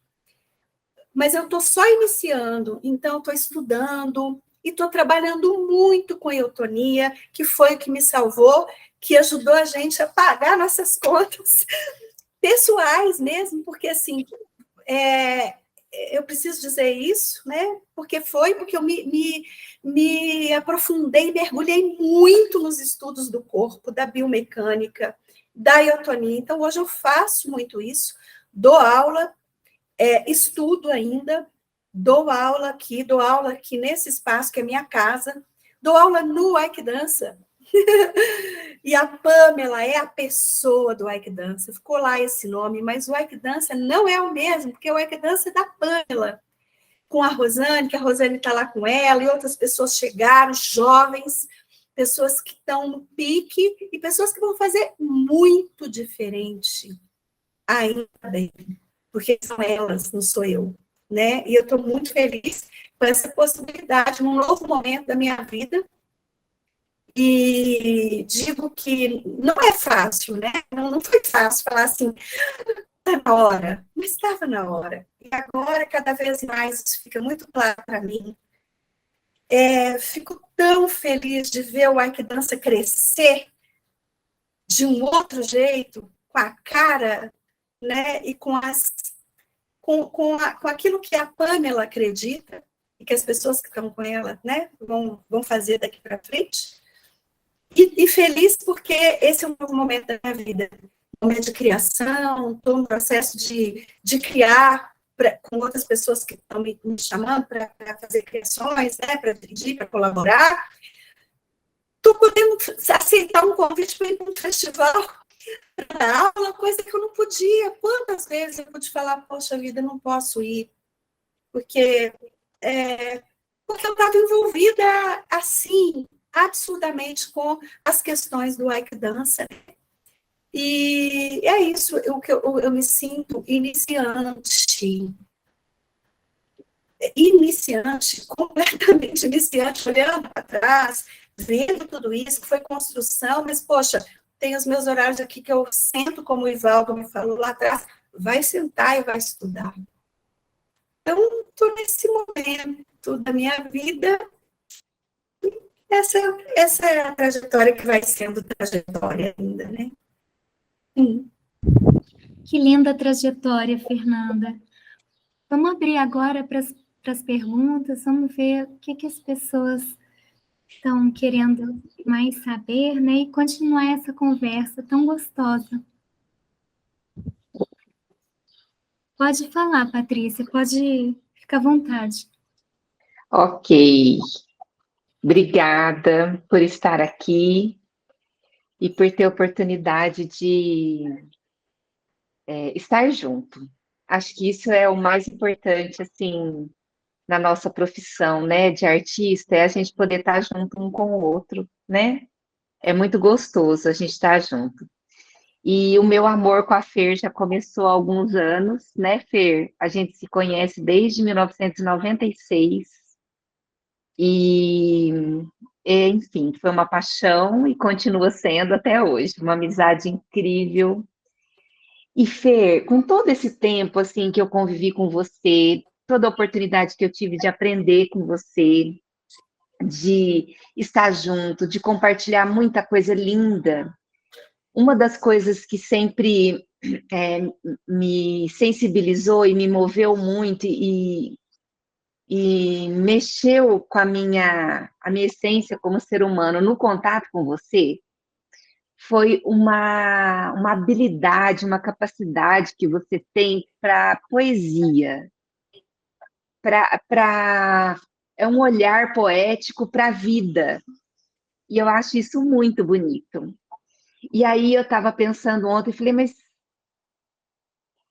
Speaker 2: mas eu estou só iniciando, então estou estudando e estou trabalhando muito com a eutonia, que foi o que me salvou, que ajudou a gente a pagar nossas contas pessoais mesmo, porque assim, eu preciso dizer isso, né? Porque eu me aprofundei, mergulhei muito nos estudos do corpo, da biomecânica, da eutonia. Então, hoje eu faço muito isso, dou aula, estudo ainda, dou aula aqui nesse espaço que é minha casa, dou aula no Ike Dança. E a Pamela é a pessoa do Ike Dança. Ficou lá esse nome, mas o Ike Dança não é o mesmo, porque o Ike Dança é da Pamela, com a Rosane, que a Rosane está lá com ela, e outras pessoas chegaram, jovens, pessoas que estão no pique, e pessoas que vão fazer muito diferente, ainda bem, porque são elas, não sou eu, né? E eu estou muito feliz com essa possibilidade, num novo momento da minha vida, e digo que não é fácil, né? Não foi fácil falar assim, está na hora, mas estava na hora. E agora, cada vez mais, isso fica muito claro para mim. Fico tão feliz de ver o Ike Dança crescer de um outro jeito, com a cara, né? E com aquilo que a Pamela acredita, e que as pessoas que estão com ela, né, vão fazer daqui para frente. E feliz porque esse é um novo momento da minha vida, um momento de criação, estou no processo de criar com outras pessoas que estão me chamando para fazer criações, né, para dirigir, para colaborar. Estou podendo aceitar um convite para ir para um festival, para dar aula, coisa que eu não podia. Quantas vezes eu pude falar, poxa vida, não posso ir, porque eu estava envolvida assim, absurdamente com as questões do Ike Dança. E é isso, eu me sinto iniciante, completamente iniciante, olhando para trás, vendo tudo isso, foi construção, mas, poxa, tenho os meus horários aqui que eu sento, como o Ivaldo me falou lá atrás, vai sentar e vai estudar. Então, estou nesse momento da minha vida. Essa é a trajetória que vai sendo trajetória ainda, né? Sim.
Speaker 1: Que linda trajetória, Fernanda. Vamos abrir agora para as perguntas, vamos ver o que as pessoas estão querendo mais saber, né? E continuar essa conversa tão gostosa. Pode falar, Patrícia, pode ficar à vontade.
Speaker 3: Ok. Obrigada por estar aqui e por ter a oportunidade de estar junto. Acho que isso é o mais importante, assim, na nossa profissão, né, de artista, é a gente poder estar junto um com o outro, né? É muito gostoso a gente estar junto. E o meu amor com a Fer já começou há alguns anos, né, Fer? A gente se conhece desde 1996 e, enfim, foi uma paixão e continua sendo até hoje, uma amizade incrível. E Fer, com todo esse tempo assim que eu convivi com você, toda a oportunidade que eu tive de aprender com você, de estar junto, de compartilhar muita coisa linda. Uma das coisas que sempre é, me sensibilizou e me moveu muito e mexeu com a minha essência como ser humano no contato com você foi uma habilidade, uma capacidade que você tem para poesia, é um olhar poético para a vida. E eu acho isso muito bonito. E aí eu estava pensando ontem, falei, mas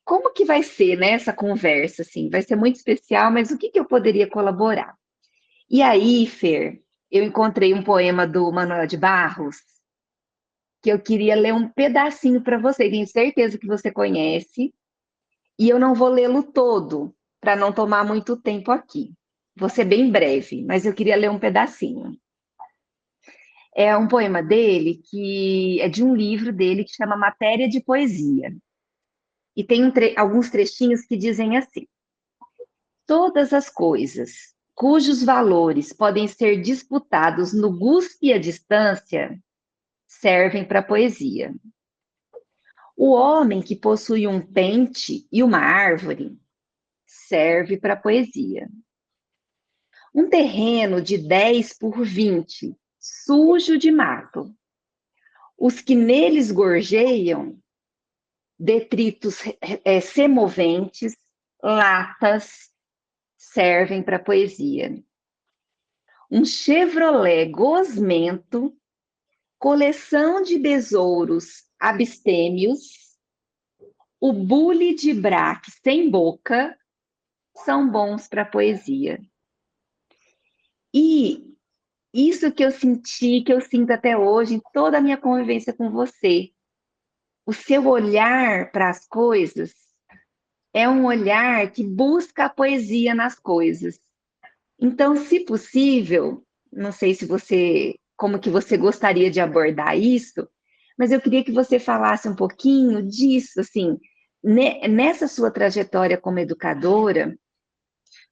Speaker 3: como que vai ser, né, essa conversa, assim? Vai ser muito especial, mas o que eu poderia colaborar? E aí, Fer, eu encontrei um poema do Manuel de Barros, que eu queria ler um pedacinho para você, tenho certeza que você conhece, e eu não vou lê-lo todo, para não tomar muito tempo aqui. Vou ser bem breve, mas eu queria ler um pedacinho. É um poema dele que é de um livro dele que chama Matéria de Poesia. E tem alguns trechinhos que dizem assim: todas as coisas cujos valores podem ser disputados no gosto e a distância servem para a poesia. O homem que possui um pente e uma árvore serve para a poesia. Um terreno de 10 por 20, sujo de mato. Os que neles gorjeiam, detritos semoventes, latas, servem para a poesia. Um Chevrolet gosmento, coleção de besouros abstêmios, o bule de braque sem boca, são bons para a poesia. E isso que eu senti, que eu sinto até hoje, em toda a minha convivência com você, o seu olhar para as coisas é um olhar que busca a poesia nas coisas. Então, se possível, não sei se você, como que você gostaria de abordar isso, mas eu queria que você falasse um pouquinho disso, assim, nessa sua trajetória como educadora,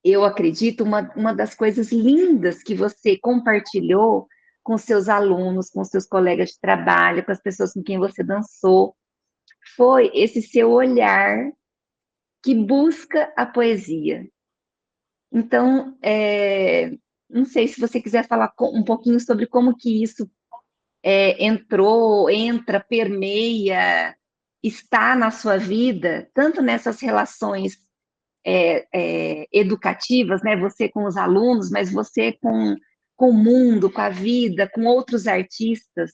Speaker 3: eu acredito, uma das coisas lindas que você compartilhou com seus alunos, com seus colegas de trabalho, com as pessoas com quem você dançou, foi esse seu olhar que busca a poesia. Então, não sei se você quiser falar um pouquinho sobre como que isso entra, permeia, está na sua vida, tanto nessas relações educativas, né? Você com os alunos, mas você com o mundo, com a vida, com outros artistas.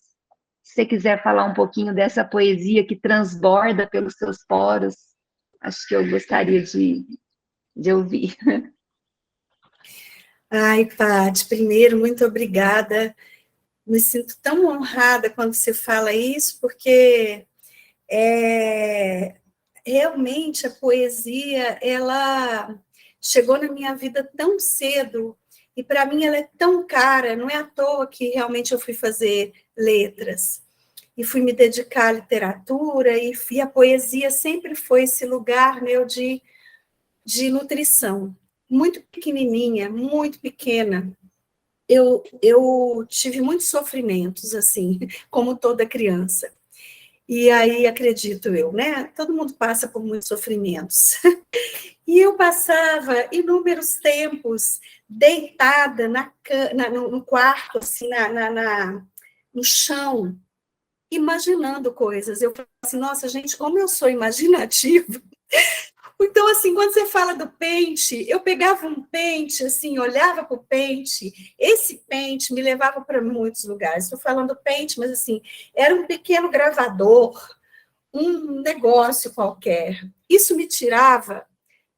Speaker 3: Se você quiser falar um pouquinho dessa poesia que transborda pelos seus poros, acho que eu gostaria de ouvir.
Speaker 2: Ai, Paty, primeiro, muito obrigada. Me sinto tão honrada quando você fala isso, porque realmente a poesia, ela chegou na minha vida tão cedo, e para mim ela é tão cara, não é à toa que realmente eu fui fazer letras. e fui me dedicar à literatura, e a poesia sempre foi esse lugar meu de nutrição. Muito pequenininha, muito pequena, eu tive muitos sofrimentos, assim, como toda criança. E aí, acredito eu, né? Todo mundo passa por muitos sofrimentos. E eu passava inúmeros tempos deitada no quarto, assim, no chão, imaginando coisas. Eu falava assim, nossa, gente, como eu sou imaginativa. Então, assim, quando você fala do pente, eu pegava um pente, assim, olhava para o pente, esse pente me levava para muitos lugares. Estou falando pente, mas, assim, era um pequeno gravador, um negócio qualquer. Isso me tirava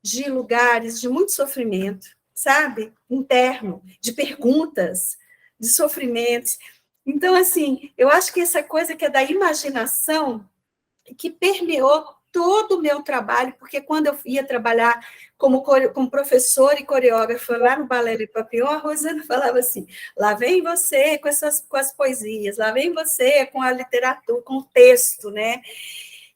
Speaker 2: de lugares de muito sofrimento, sabe? Interno, de perguntas, de sofrimentos. Então, assim, eu acho que essa coisa que é da imaginação, que permeou todo o meu trabalho, porque quando eu ia trabalhar como professora e coreógrafa lá no Balé de Papillon, a Rosana falava assim, lá vem você com as poesias, lá vem você com a literatura, com o texto, né?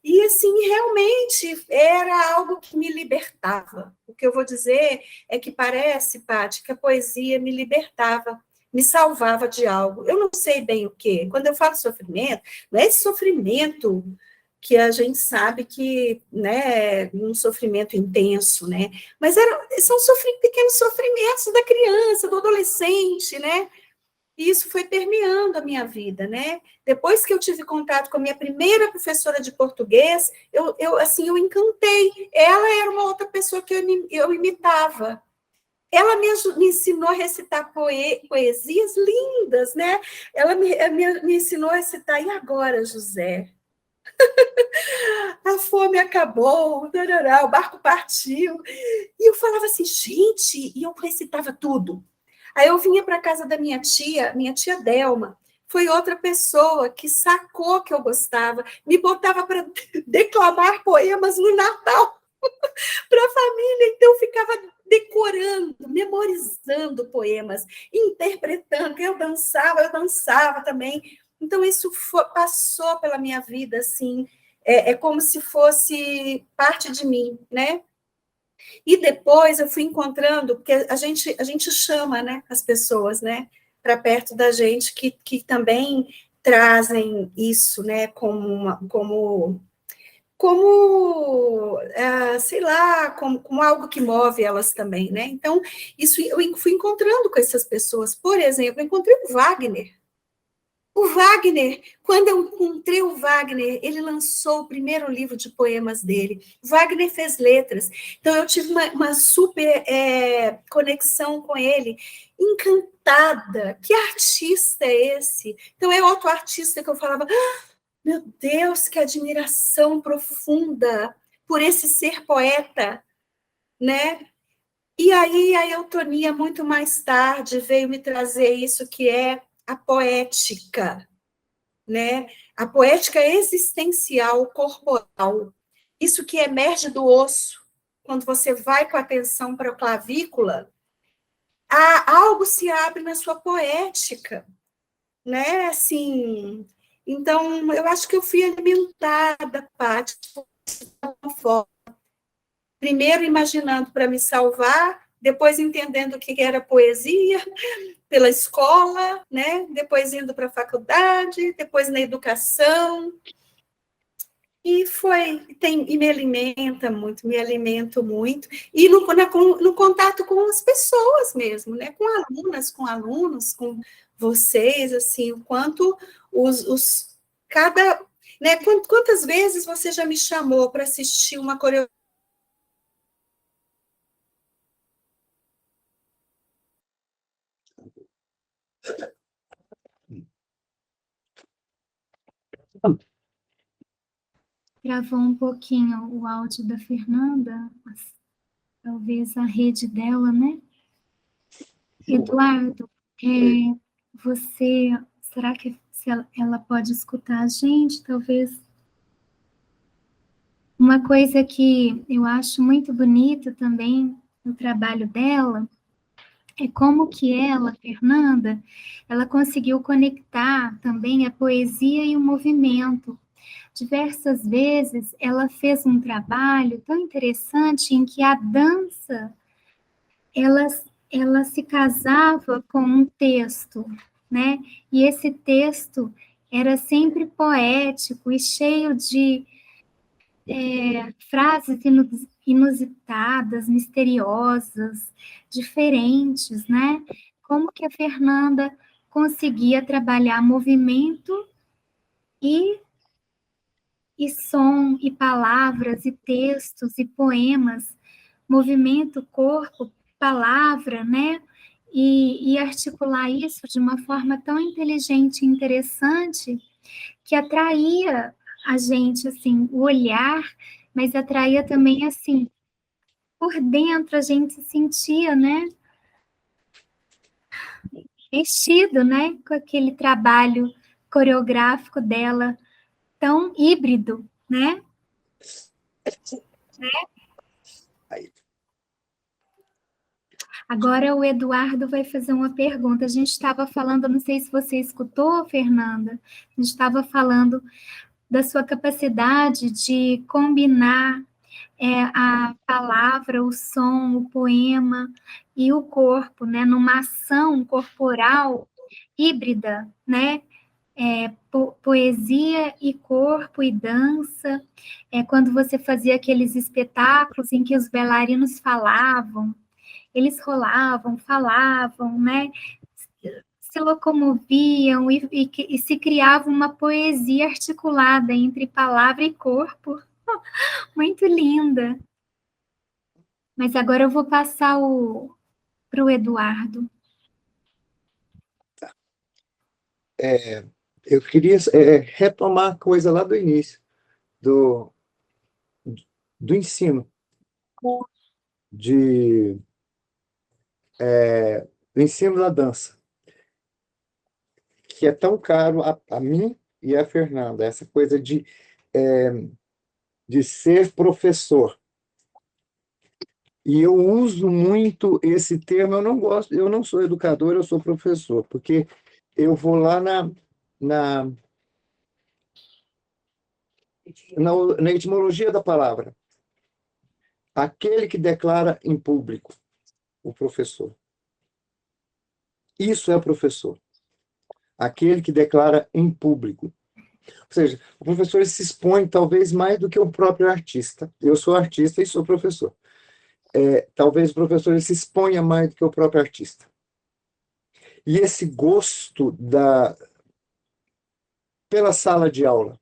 Speaker 2: E, assim, realmente era algo que me libertava. O que eu vou dizer é que parece, Paty, que a poesia me libertava, me salvava de algo. Eu não sei bem o quê. Quando eu falo sofrimento, não é esse sofrimento que a gente sabe que, né, um sofrimento intenso, né? Mas são pequenos sofrimentos da criança, do adolescente, né? E isso foi permeando a minha vida, né? Depois que eu tive contato com a minha primeira professora de português, eu encantei. Ela era uma outra pessoa que eu imitava. Ela me ensinou a recitar poesias lindas, né? Ela me ensinou a recitar, e agora, José? A fome acabou, tarará, o barco partiu. E eu falava assim, gente, e eu recitava tudo. Aí eu vinha para a casa da minha tia Delma, foi outra pessoa que sacou que eu gostava, me botava para declamar poemas no Natal para a família, então eu ficava decorando, memorizando poemas, interpretando, eu dançava também. Então isso passou pela minha vida, assim, é como se fosse parte de mim, né? E depois eu fui encontrando, porque a gente chama, né, as pessoas, né, para perto da gente que também trazem isso, né, sei lá, como algo que move elas também, né? Então, isso eu fui encontrando com essas pessoas. Por exemplo, eu encontrei o Wagner. O Wagner, quando eu encontrei o Wagner, ele lançou o primeiro livro de poemas dele. O Wagner fez letras. Então, eu tive uma super conexão com ele, encantada. Que artista é esse? Então, é outro artista que eu falava, meu Deus, que admiração profunda por esse ser poeta, né? E aí a Eutonia, muito mais tarde, veio me trazer isso que é a poética, né? A poética existencial corporal, isso que emerge do osso, quando você vai com a atenção para a clavícula, algo se abre na sua poética, né? Assim, então, eu acho que eu fui alimentada, Paty, de uma forma. Primeiro imaginando para me salvar, depois entendendo o que era poesia, pela escola, né? Depois indo para a faculdade, depois na educação. E me alimenta muito, me alimento muito. E no contato com as pessoas mesmo, né? Com alunas, com alunos, com vocês, assim, o quanto cada, né? Quantas vezes você já me chamou para assistir uma coreografia?
Speaker 1: Gravou um pouquinho o áudio da Fernanda, talvez a rede dela, né? Eduardo, será que ela pode escutar a gente? Talvez. Uma coisa que eu acho muito bonita também no trabalho dela é como que ela, Fernanda, ela conseguiu conectar também a poesia e o movimento. Diversas vezes ela fez um trabalho tão interessante em que a dança ela, ela se casava com um texto, né? E esse texto era sempre poético e cheio de frases inusitadas, misteriosas, diferentes, né? Como que a Fernanda conseguia trabalhar movimento e, e som, e palavras, e textos, e poemas, movimento, corpo, palavra, né? E articular isso de uma forma tão inteligente e interessante que atraía a gente, assim, o olhar, mas atraía também, assim, por dentro a gente se sentia, né, mexido, né, com aquele trabalho coreográfico dela, tão híbrido, né?
Speaker 4: Aí,
Speaker 1: Agora o Eduardo vai fazer uma pergunta. A gente estava falando, não sei se você escutou, Fernanda, a gente estava falando da sua capacidade de combinar a palavra, o som, o poema e o corpo, né, numa ação corporal híbrida, né? Poesia e corpo e dança. Quando você fazia aqueles espetáculos em que os bailarinos falavam, eles rolavam, falavam, né? Se locomoviam e se criava uma poesia articulada entre palavra e corpo. Muito linda. Mas agora eu vou passar para o Eduardo.
Speaker 4: eu queria retomar a coisa lá do início, do, do ensino, de, do ensino da dança, que é tão caro a mim e a Fernanda, essa coisa de ser professor. E eu uso muito esse termo, eu não gosto, eu não sou educador, eu sou professor, porque eu vou lá na, na etimologia da palavra. Aquele que declara em público, o professor. Isso é o professor. Aquele que declara em público. Ou seja, o professor se expõe talvez mais do que o próprio artista. Eu sou artista e sou professor. Talvez o professor se exponha mais do que o próprio artista. E esse gosto pela sala de aula,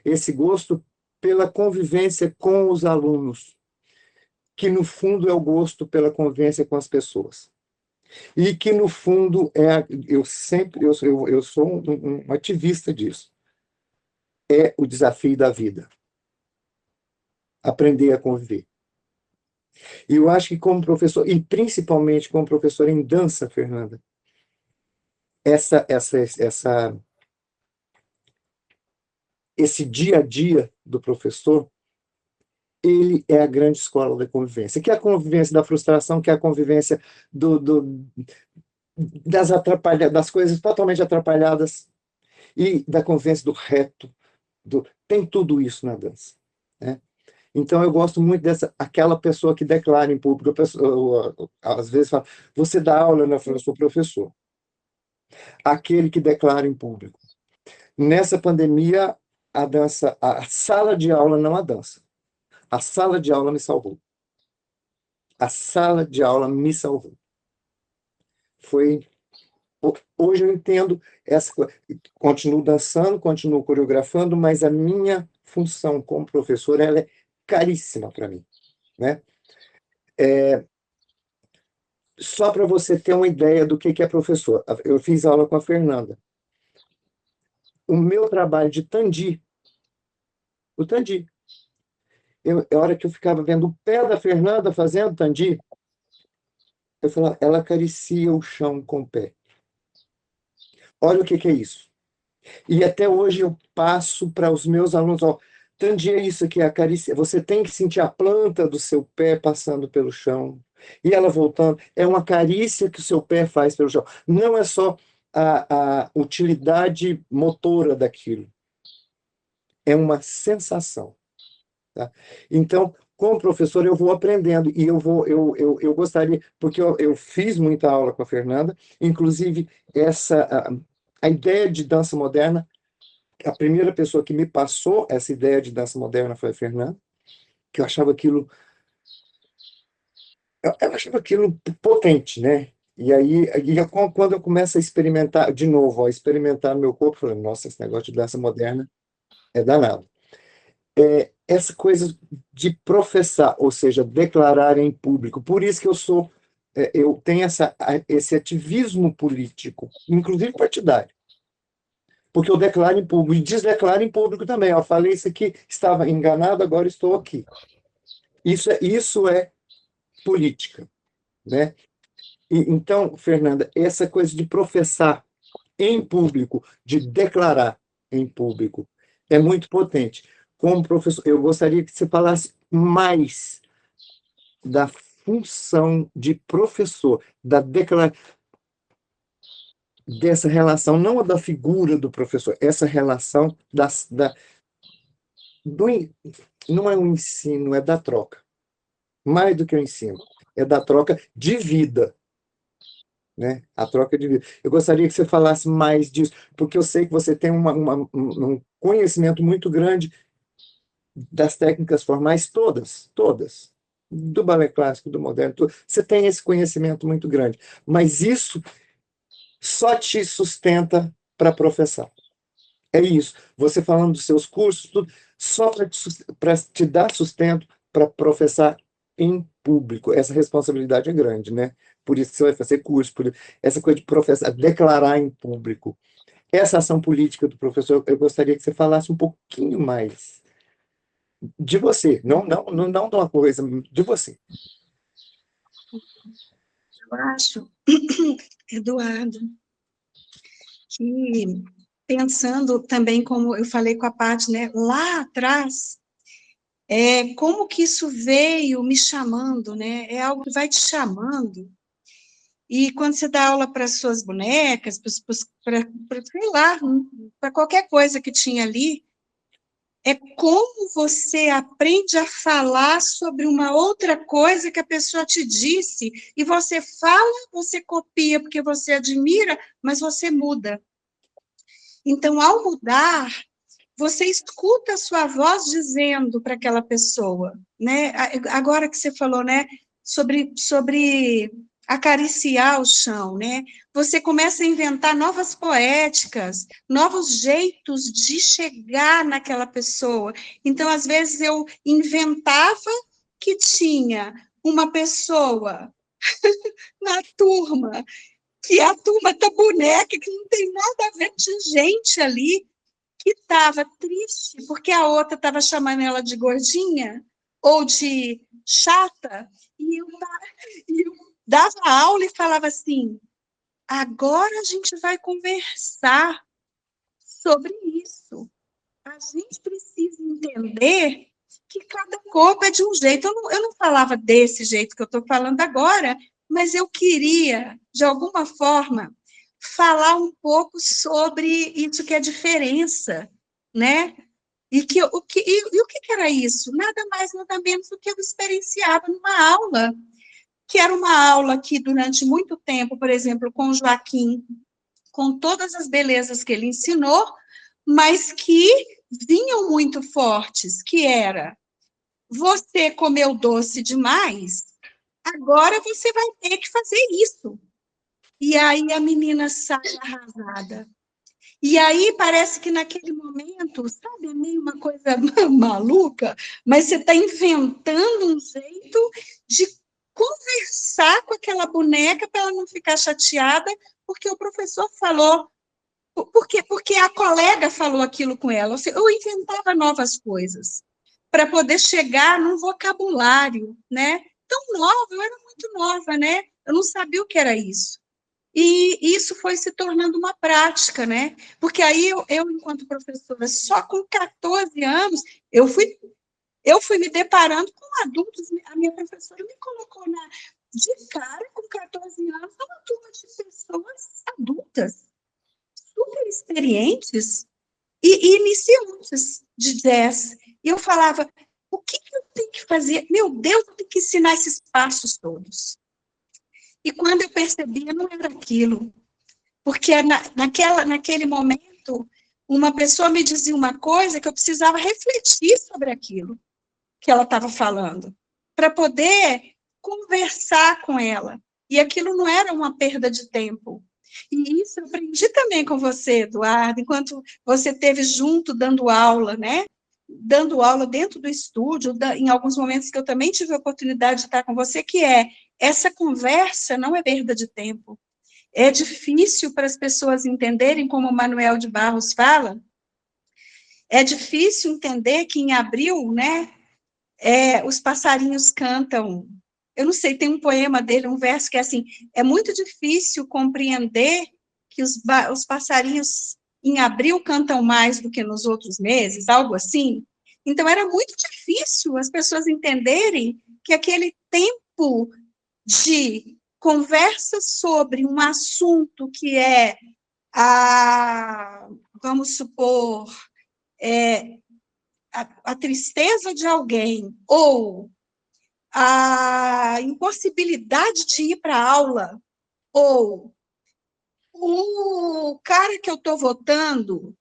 Speaker 4: esse gosto pela convivência com os alunos, que no fundo é o gosto pela convivência com as pessoas. E que no fundo eu sou um ativista disso. É o desafio da vida. Aprender a conviver. E eu acho que como professor, e principalmente como professor em dança, Fernanda, esse dia a dia do professor, ele é a grande escola da convivência, que é a convivência da frustração, que é a convivência das coisas totalmente atrapalhadas e da convivência do reto. Tem tudo isso na dança, né? Então, eu gosto muito aquela pessoa que declara em público, às vezes fala, você dá aula, né? Eu sou professor. Aquele que declara em público. Nessa pandemia, a sala de aula não a dança. A sala de aula me salvou. A sala de aula me salvou. Hoje eu entendo essa coisa. Continuo dançando, continuo coreografando, mas a minha função como professor, ela é caríssima para mim, né? Só para você ter uma ideia do que é professor. Eu fiz aula com a Fernanda. O meu trabalho de tandi, o tandi, a hora que eu ficava vendo o pé da Fernanda fazendo tandi, eu falava, ela acaricia o chão com o pé. Olha o que é isso. E até hoje eu passo para os meus alunos, ó, tandi é isso aqui, acaricia. Você tem que sentir a planta do seu pé passando pelo chão. E ela voltando, é uma carícia que o seu pé faz pelo chão. Não é só a utilidade motora daquilo, é uma sensação. Tá? Então, como professor, eu vou aprendendo, e eu gostaria, porque eu fiz muita aula com a Fernanda, inclusive a ideia de dança moderna, a primeira pessoa que me passou essa ideia de dança moderna foi a Fernanda, que eu achava aquilo potente, né? E aí, quando eu começo a experimentar, de novo, a experimentar no meu corpo, eu falei, nossa, esse negócio de dança moderna é danado. Essa coisa de professar, ou seja, declarar em público. Por isso que eu tenho esse ativismo político, inclusive partidário, porque eu declaro em público e desdeclaro em público também. Eu falei isso aqui, estava enganado, agora estou aqui. Isso é política, né? Então, Fernanda, essa coisa de professar em público, de declarar em público, é muito potente. Como professor, eu gostaria que você falasse mais da função de professor, dessa relação, não a da figura do professor, essa relação não é um ensino, é da troca. Mais do que o ensino, é da troca de vida. Né? A troca de vida. Eu gostaria que você falasse mais disso, porque eu sei que você tem um conhecimento muito grande das técnicas formais todas, do balé clássico, do moderno, tudo. Você tem esse conhecimento muito grande, mas isso só te sustenta para professar. É isso. Você falando dos seus cursos, tudo, só para te dar sustento para professar em público. Essa responsabilidade é grande, né? Por isso que você vai fazer curso, essa coisa de professar, declarar em público. Essa ação política do professor, eu gostaria que você falasse um pouquinho mais de você, não de uma coisa, de você.
Speaker 5: Eu acho, Eduardo, que pensando também, como eu falei com a Paty, né, lá atrás, como que isso veio me chamando, né? É algo que vai te chamando. E quando você dá aula para as suas bonecas, sei lá, para qualquer coisa que tinha ali, é como você aprende a falar sobre uma outra coisa que a pessoa te disse, e você fala, você copia porque você admira, mas você muda. Então, ao mudar, você escuta a sua voz dizendo para aquela pessoa, né? Agora que você falou, né, sobre acariciar o chão, né? Você começa a inventar novas poéticas, novos jeitos de chegar naquela pessoa. Então, às vezes, eu inventava que tinha uma pessoa na turma, que é a turma da boneca, que não tem nada a ver de gente ali, que estava triste porque a outra estava chamando ela de gordinha ou de chata, e eu dava aula e falava assim, agora a gente vai conversar sobre isso. A gente precisa entender que cada corpo é de um jeito. Eu não falava desse jeito que eu estou falando agora, mas eu queria, de alguma forma, falar um pouco sobre isso que é diferença, né? E o que era isso? Nada mais, nada menos do que eu experienciava numa aula, que era uma aula que, durante muito tempo, por exemplo, com o Joaquim, com todas as belezas que ele ensinou, mas que vinham muito fortes, que era, você comeu doce demais, agora você vai ter que fazer isso. E aí a menina sai arrasada. E aí parece que naquele momento, sabe, é meio uma coisa maluca, mas você está inventando um jeito de conversar com aquela boneca para ela não ficar chateada, porque o professor falou, porque a colega falou aquilo com ela. Eu inventava novas coisas para poder chegar num vocabulário, né? Tão nova, eu era muito nova, né? Eu não sabia o que era isso. E isso foi se tornando uma prática, né? Porque aí eu enquanto professora, só com 14 anos, eu fui me deparando com adultos. A minha professora me colocou de cara, com 14 anos, uma turma de pessoas adultas, super experientes e iniciantes de jazz. E eu falava, o que eu tenho que fazer? Meu Deus, eu tenho que ensinar esses passos todos. E quando eu percebia, não era aquilo. Porque naquele momento, uma pessoa me dizia uma coisa que eu precisava refletir sobre aquilo que ela estava falando, para poder conversar com ela. E aquilo não era uma perda de tempo. E isso eu aprendi também com você, Eduardo, enquanto você esteve junto dando aula, né? Dando aula dentro do estúdio, em alguns momentos que eu também tive a oportunidade de estar com você, que essa conversa não é perda de tempo. É difícil para as pessoas entenderem, como o Manuel de Barros fala, é difícil entender que em abril, né, os passarinhos cantam. Eu não sei, tem um poema dele, um verso que é assim, é muito difícil compreender que os passarinhos em abril cantam mais do que nos outros meses, algo assim. Então, era muito difícil as pessoas entenderem que aquele tempo de conversa sobre um assunto que vamos supor, a tristeza de alguém, ou a impossibilidade de ir para a aula, ou o cara que eu estou votando,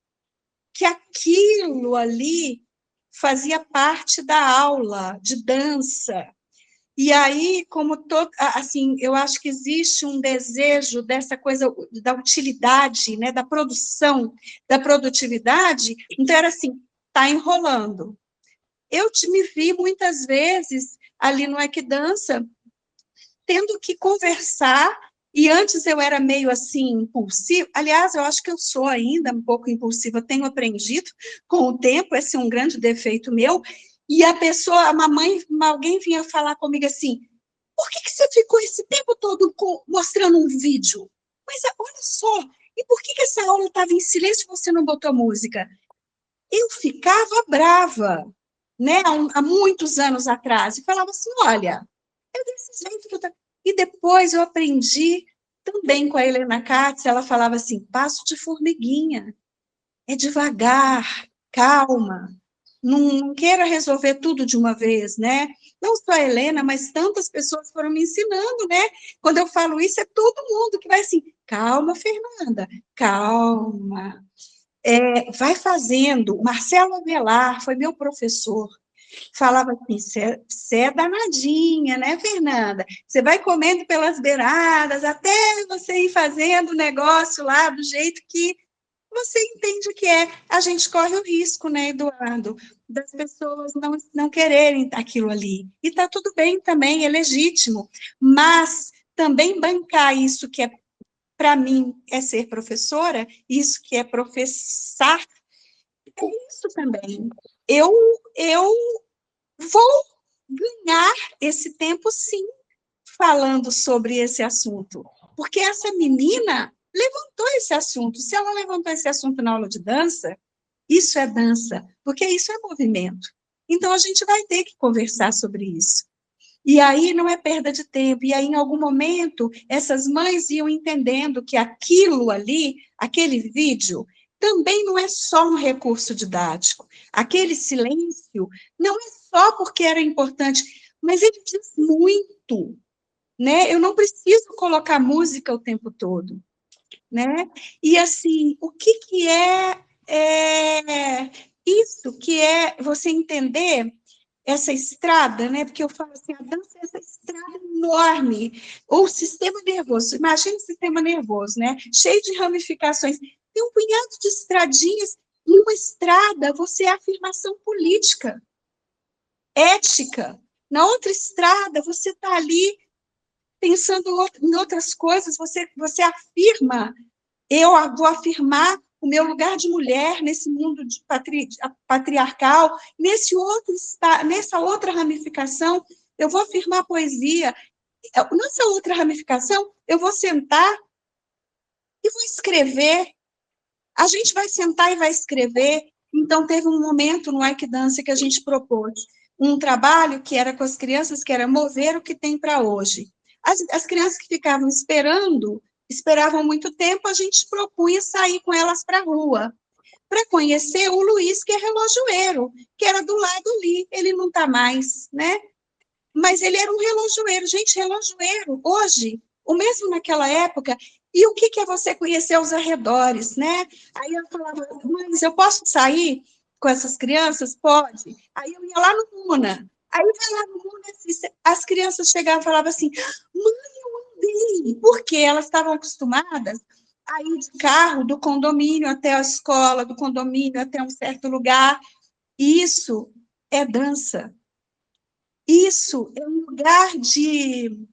Speaker 5: que aquilo ali fazia parte da aula de dança. E aí, assim, eu acho que existe um desejo dessa coisa da utilidade, né, da produção, da produtividade, então era assim, está enrolando. Eu me vi muitas vezes ali no Equidança, tendo que conversar, e antes eu era meio assim, impulsiva, aliás, eu acho que eu sou ainda um pouco impulsiva, tenho aprendido com o tempo, esse é um grande defeito meu, e a pessoa, alguém vinha falar comigo assim, por que você ficou esse tempo todo mostrando um vídeo? Mas olha só, e por que essa aula estava em silêncio e você não botou música? Eu ficava brava, né, há muitos anos atrás, e falava assim, olha, é desse jeito que eu tô... E depois eu aprendi também com a Helena Katz, ela falava assim, passo de formiguinha, é devagar, calma, não queira resolver tudo de uma vez, né? Não só a Helena, mas tantas pessoas foram me ensinando, né? Quando eu falo isso, é todo mundo que vai assim, calma, Fernanda, calma. Vai fazendo. O Marcelo Avelar foi meu professor. Falava assim, você é danadinha, né, Fernanda? Você vai comendo pelas beiradas até você ir fazendo o negócio lá do jeito que você entende que é. A gente corre o risco, né, Eduardo, das pessoas não quererem aquilo ali. E está tudo bem também, é legítimo. Mas também bancar isso que para mim, é ser professora, isso que é professar, é isso também. Eu vou ganhar esse tempo, sim, falando sobre esse assunto. Porque essa menina levantou esse assunto. Se ela levantou esse assunto na aula de dança, isso é dança, porque isso é movimento. Então, a gente vai ter que conversar sobre isso. E aí não é perda de tempo. E aí, em algum momento, essas mães iam entendendo que aquilo ali, aquele vídeo, também não é só um recurso didático. Aquele silêncio não é só porque era importante, mas ele diz muito, né? Eu não preciso colocar música o tempo todo, né? E assim, o que é isso que é você entender essa estrada, né? Porque eu falo assim, a dança é essa estrada enorme, ou o sistema nervoso, imagina o sistema nervoso, né? Cheio de ramificações, tem um punhado de estradinhas, e uma estrada, você é afirmação política, ética. Na outra estrada, você está ali pensando em outras coisas, você afirma, eu vou afirmar o meu lugar de mulher nesse mundo de patriarcal, nessa outra ramificação, eu vou afirmar a poesia. Nessa outra ramificação, eu vou sentar e vou escrever. A gente vai sentar e vai escrever. Então, teve um momento no Equidança que a gente propôs um trabalho que era com as crianças, que era mover o que tem para hoje. As crianças que ficavam esperavam muito tempo, a gente propunha sair com elas para a rua, para conhecer o Luiz, que é relojoeiro, que era do lado ali, ele não está mais, né? Mas ele era um relojoeiro, gente, relojoeiro, hoje, o mesmo naquela época, e o que é você conhecer os arredores, né? Aí eu falava, mas eu posso sair com essas crianças? Pode. Aí eu ia lá no Muna, aí eu ia lá no Muna, as crianças chegavam e falavam assim, mãe, eu andei, porque elas estavam acostumadas a ir de carro do condomínio até a escola, do condomínio até um certo lugar. Isso é dança. Isso é um lugar de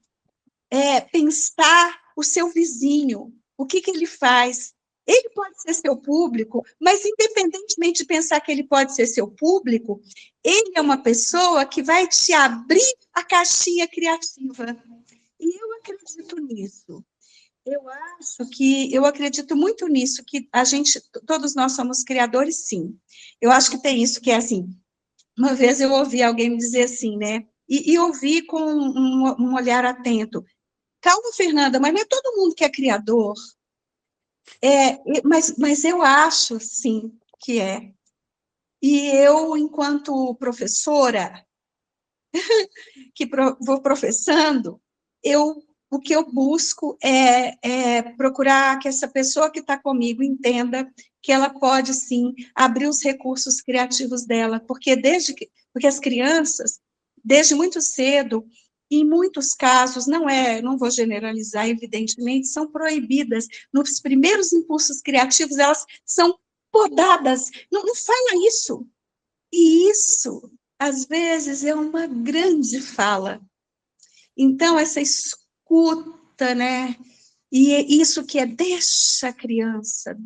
Speaker 5: pensar o seu vizinho, o que ele faz. Ele pode ser seu público, mas independentemente de pensar que ele pode ser seu público, ele é uma pessoa que vai te abrir a caixinha criativa. E eu acredito nisso. Eu acredito muito nisso, que todos nós somos criadores, sim. Eu acho que tem isso que é assim. Uma vez eu ouvi alguém me dizer assim, né? E ouvi com um olhar atento. Calma, Fernanda, mas não é todo mundo que é criador. Mas eu acho, sim, que é. E eu, enquanto professora, vou professando, o que eu busco é procurar que essa pessoa que está comigo entenda que ela pode, sim, abrir os recursos criativos dela, porque as crianças, desde muito cedo, em muitos casos, não vou generalizar, evidentemente, são proibidas. Nos primeiros impulsos criativos, elas são podadas. Não fala isso. E isso, às vezes, é uma grande fala. Então, essa escuta, né? E isso que deixa a criança,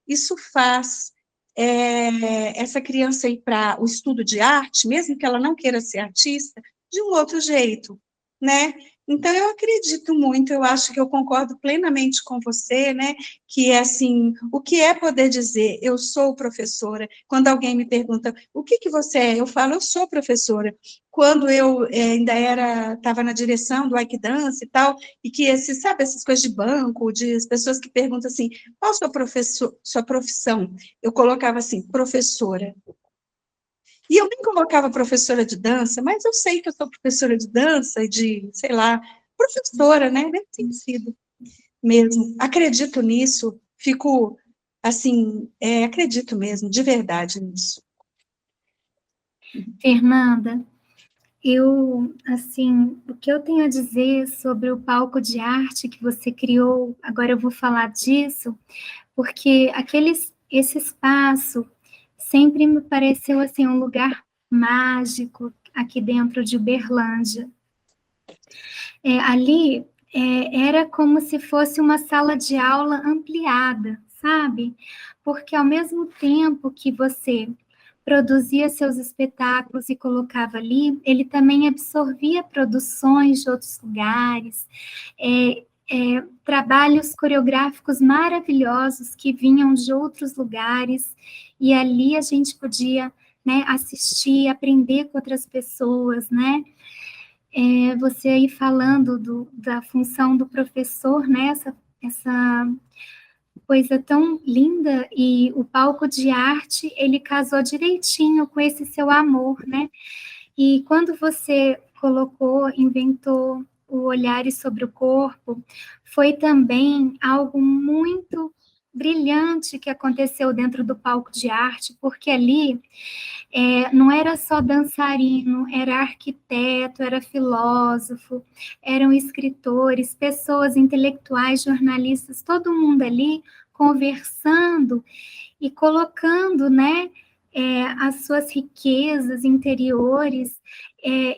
Speaker 5: isso faz essa criança ir para o estudo de arte, mesmo que ela não queira ser artista, de um outro jeito, né? Então, eu acredito muito, eu acho que eu concordo plenamente com você, né? Que é assim, o que é poder dizer, eu sou professora? Quando alguém me pergunta, o que você é? Eu falo, eu sou professora. Quando eu ainda estava na direção do Ike Dance e tal, e que sabe, essas coisas de banco, de as pessoas que perguntam assim, qual a sua profissão? Eu colocava assim, professora. E eu nem colocava professora de dança, mas eu sei que eu sou professora de dança e de, sei lá, professora, né? Nesse sentido mesmo. Acredito nisso, fico, assim, acredito mesmo, de verdade nisso.
Speaker 1: Fernanda, assim, o que eu tenho a dizer sobre o palco de arte que você criou, agora eu vou falar disso, porque esse espaço sempre me pareceu, assim, um lugar mágico aqui dentro de Uberlândia. Ali era como se fosse uma sala de aula ampliada, sabe? Porque ao mesmo tempo que você produzia seus espetáculos e colocava ali, ele também absorvia produções de outros lugares, trabalhos coreográficos maravilhosos que vinham de outros lugares, e ali a gente podia, né, assistir, aprender com outras pessoas, né? Você aí falando da função do professor, né? Essa coisa tão linda, e o palco de arte, ele casou direitinho com esse seu amor, né? E quando você inventou o Olhares sobre o Corpo, foi também algo muito brilhante que aconteceu dentro do palco de arte, porque ali não era só dançarino, era arquiteto, era filósofo, eram escritores, pessoas intelectuais, jornalistas, todo mundo ali conversando e colocando, né, as suas riquezas interiores,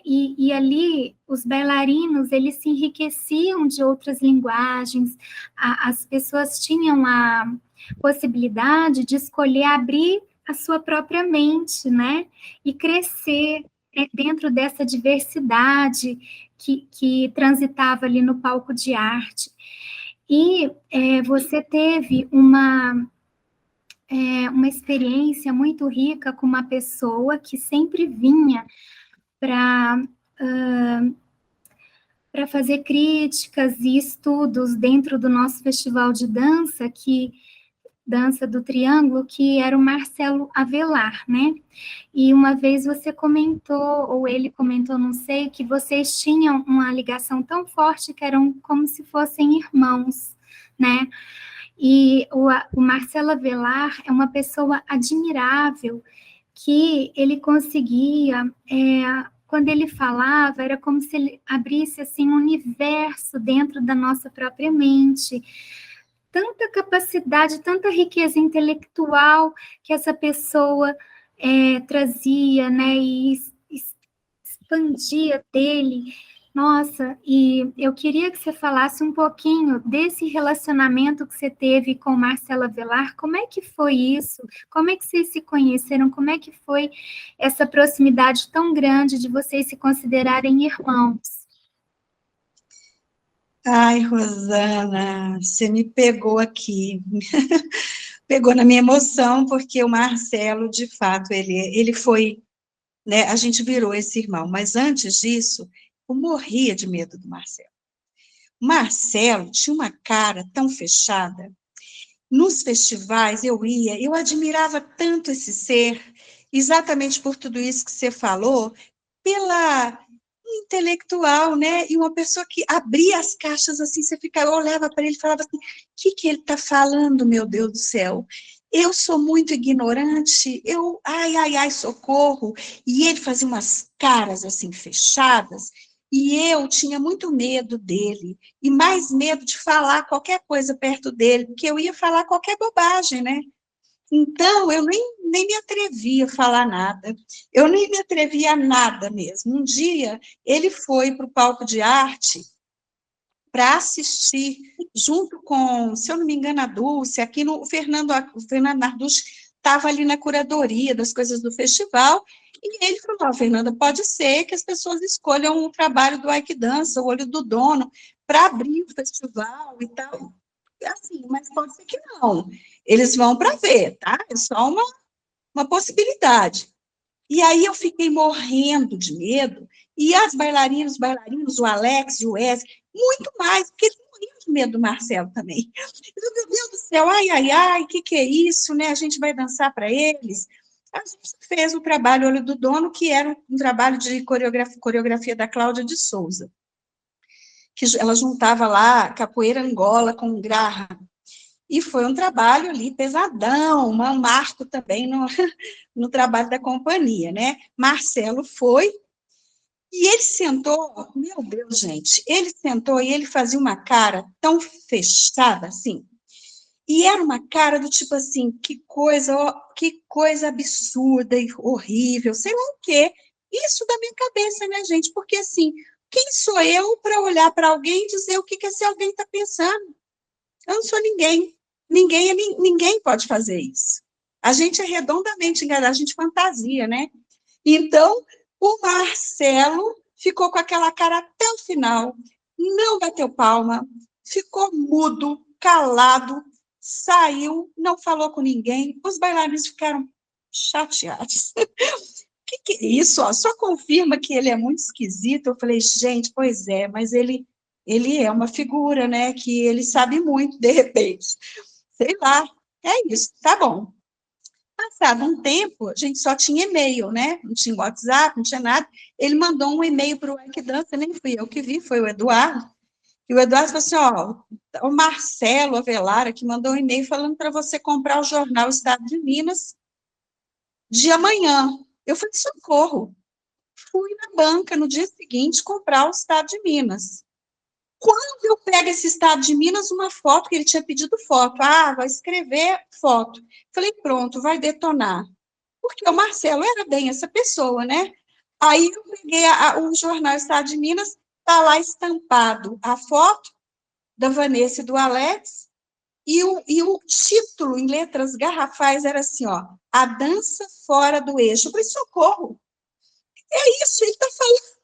Speaker 1: e ali os bailarinos, eles se enriqueciam de outras linguagens, as pessoas tinham a possibilidade de escolher abrir a sua própria mente, né, e crescer dentro dessa diversidade que transitava ali no palco de arte. E você teve uma experiência muito rica com uma pessoa que sempre vinha para para fazer críticas e estudos dentro do nosso festival de dança, que Dança do Triângulo, que era o Marcelo Avelar, né? E uma vez você comentou, ou ele comentou, não sei, que vocês tinham uma ligação tão forte que eram como se fossem irmãos, né? E o Marcelo Avelar é uma pessoa admirável, que ele conseguia, quando ele falava, era como se ele abrisse assim, um universo dentro da nossa própria mente. Tanta capacidade, tanta riqueza intelectual que essa pessoa trazia, né, e expandia dele. Nossa, e eu queria que você falasse um pouquinho desse relacionamento que você teve com Marcela Velar. Como é que foi isso? Como é que vocês se conheceram? Como é que foi essa proximidade tão grande de vocês se considerarem irmãos?
Speaker 5: Ai, Rosana, você me pegou aqui, pegou na minha emoção, porque o Marcelo, de fato, ele foi, né, a gente virou esse irmão, mas antes disso, eu morria de medo do Marcelo. O Marcelo tinha uma cara tão fechada, nos festivais eu admirava tanto esse ser, exatamente por tudo isso que você falou, pela intelectual, né? E uma pessoa que abria as caixas assim, você ficava, olhava para ele e falava assim: o que ele está falando, meu Deus do céu? Eu sou muito ignorante, ai, ai, ai, socorro. E ele fazia umas caras assim fechadas, e eu tinha muito medo dele, e mais medo de falar qualquer coisa perto dele, porque eu ia falar qualquer bobagem, né? Então, eu nem me atrevia a falar nada, eu nem me atrevia a nada mesmo. Um dia, ele foi para o palco de arte para assistir, junto com, se eu não me engano, a Dulce, aqui no o Fernando Narducci estava ali na curadoria das coisas do festival, e ele falou: Fernanda, pode ser que as pessoas escolham o trabalho do Ike Dança, o Olho do Dono, para abrir o festival e tal. Assim, mas pode ser que não. Eles vão para ver, tá? É só uma possibilidade. E aí eu fiquei morrendo de medo, e as bailarinas, os bailarinos, o Alex e o Wes, muito mais, porque eles morriam de medo do Marcelo também. Eu, meu Deus do céu, ai, ai, ai, o que é isso, né? A gente vai dançar para eles. A gente fez o trabalho Olho do Dono, que era um trabalho de coreografia da Cláudia de Souza, que ela juntava lá capoeira Angola com Graham. E foi um trabalho ali pesadão, um marco também no trabalho da companhia, né? Marcelo foi, e ele sentou, meu Deus, gente, ele sentou e ele fazia uma cara tão fechada, assim, e era uma cara do tipo assim, que coisa absurda e horrível, sei lá o quê. Isso da minha cabeça, né, gente? Porque, assim, quem sou eu para olhar para alguém e dizer o que esse alguém está pensando? Eu não sou ninguém. Ninguém pode fazer isso. A gente é redondamente enganado, a gente fantasia, né? Então, o Marcelo ficou com aquela cara até o final, não bateu palma, ficou mudo, calado, saiu, não falou com ninguém, os bailarinos ficaram chateados. Que é isso? Ó, só confirma que ele é muito esquisito. Eu falei, gente, pois é, mas ele é uma figura, né, que ele sabe muito, de repente. Sei lá, é isso, tá bom. Passado um tempo, a gente só tinha e-mail, né? Não tinha WhatsApp, não tinha nada. Ele mandou um e-mail para o Ike Dança, nem fui eu que vi, foi o Eduardo. E o Eduardo falou assim: ó, o Marcelo Avelara que mandou um e-mail falando para você comprar o jornal Estado de Minas de amanhã. Eu falei: socorro. Fui na banca no dia seguinte comprar o Estado de Minas. Quando eu pego esse Estado de Minas, uma foto, que ele tinha pedido foto. Vai escrever foto. Falei, pronto, vai detonar. Porque o Marcelo era bem essa pessoa, né? Aí eu peguei o jornal Estado de Minas, está lá estampado a foto da Vanessa e do Alex, e o título, em letras garrafais, era assim, ó, A Dança Fora do Eixo. Eu falei, socorro! É isso, ele está falando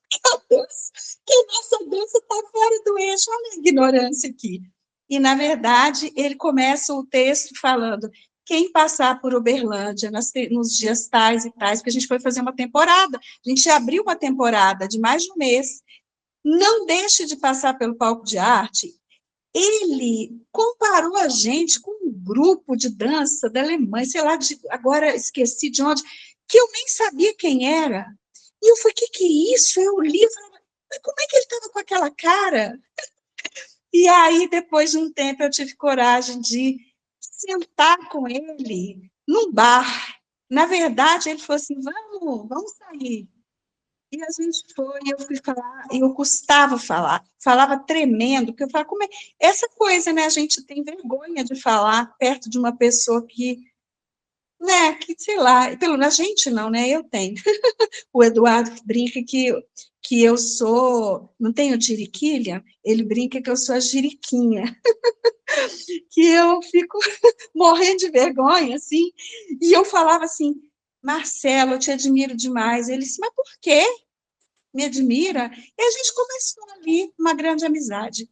Speaker 5: que a nossa dança está fora do eixo. Olha a ignorância aqui. E, na verdade, ele começa o texto falando: quem passar por Uberlândia nos dias tais e tais, porque a gente foi fazer uma temporada, a gente abriu uma temporada de mais de um mês, não deixe de passar pelo palco de arte. Ele comparou a gente com um grupo de dança da Alemanha, sei lá, agora esqueci de onde, que eu nem sabia quem era. E eu falei, que é isso? Eu li, eu falei, mas como é que ele estava com aquela cara? E aí, depois de um tempo, eu tive coragem de sentar com ele num bar. Na verdade, ele falou assim, vamos sair. E a gente foi, e eu fui falar, e eu custava falar, falava tremendo, porque eu falava, como é? Essa coisa, né, a gente tem vergonha de falar perto de uma pessoa que, né, que, sei lá, pelo menos a gente não, né, eu tenho. O Eduardo brinca que eu sou, não tenho tiriquilha, ele brinca que eu sou a jiriquinha, que eu fico morrendo de vergonha, assim, e eu falava assim, Marcelo, eu te admiro demais. Ele disse, mas por quê? Me admira? E a gente começou ali uma grande amizade.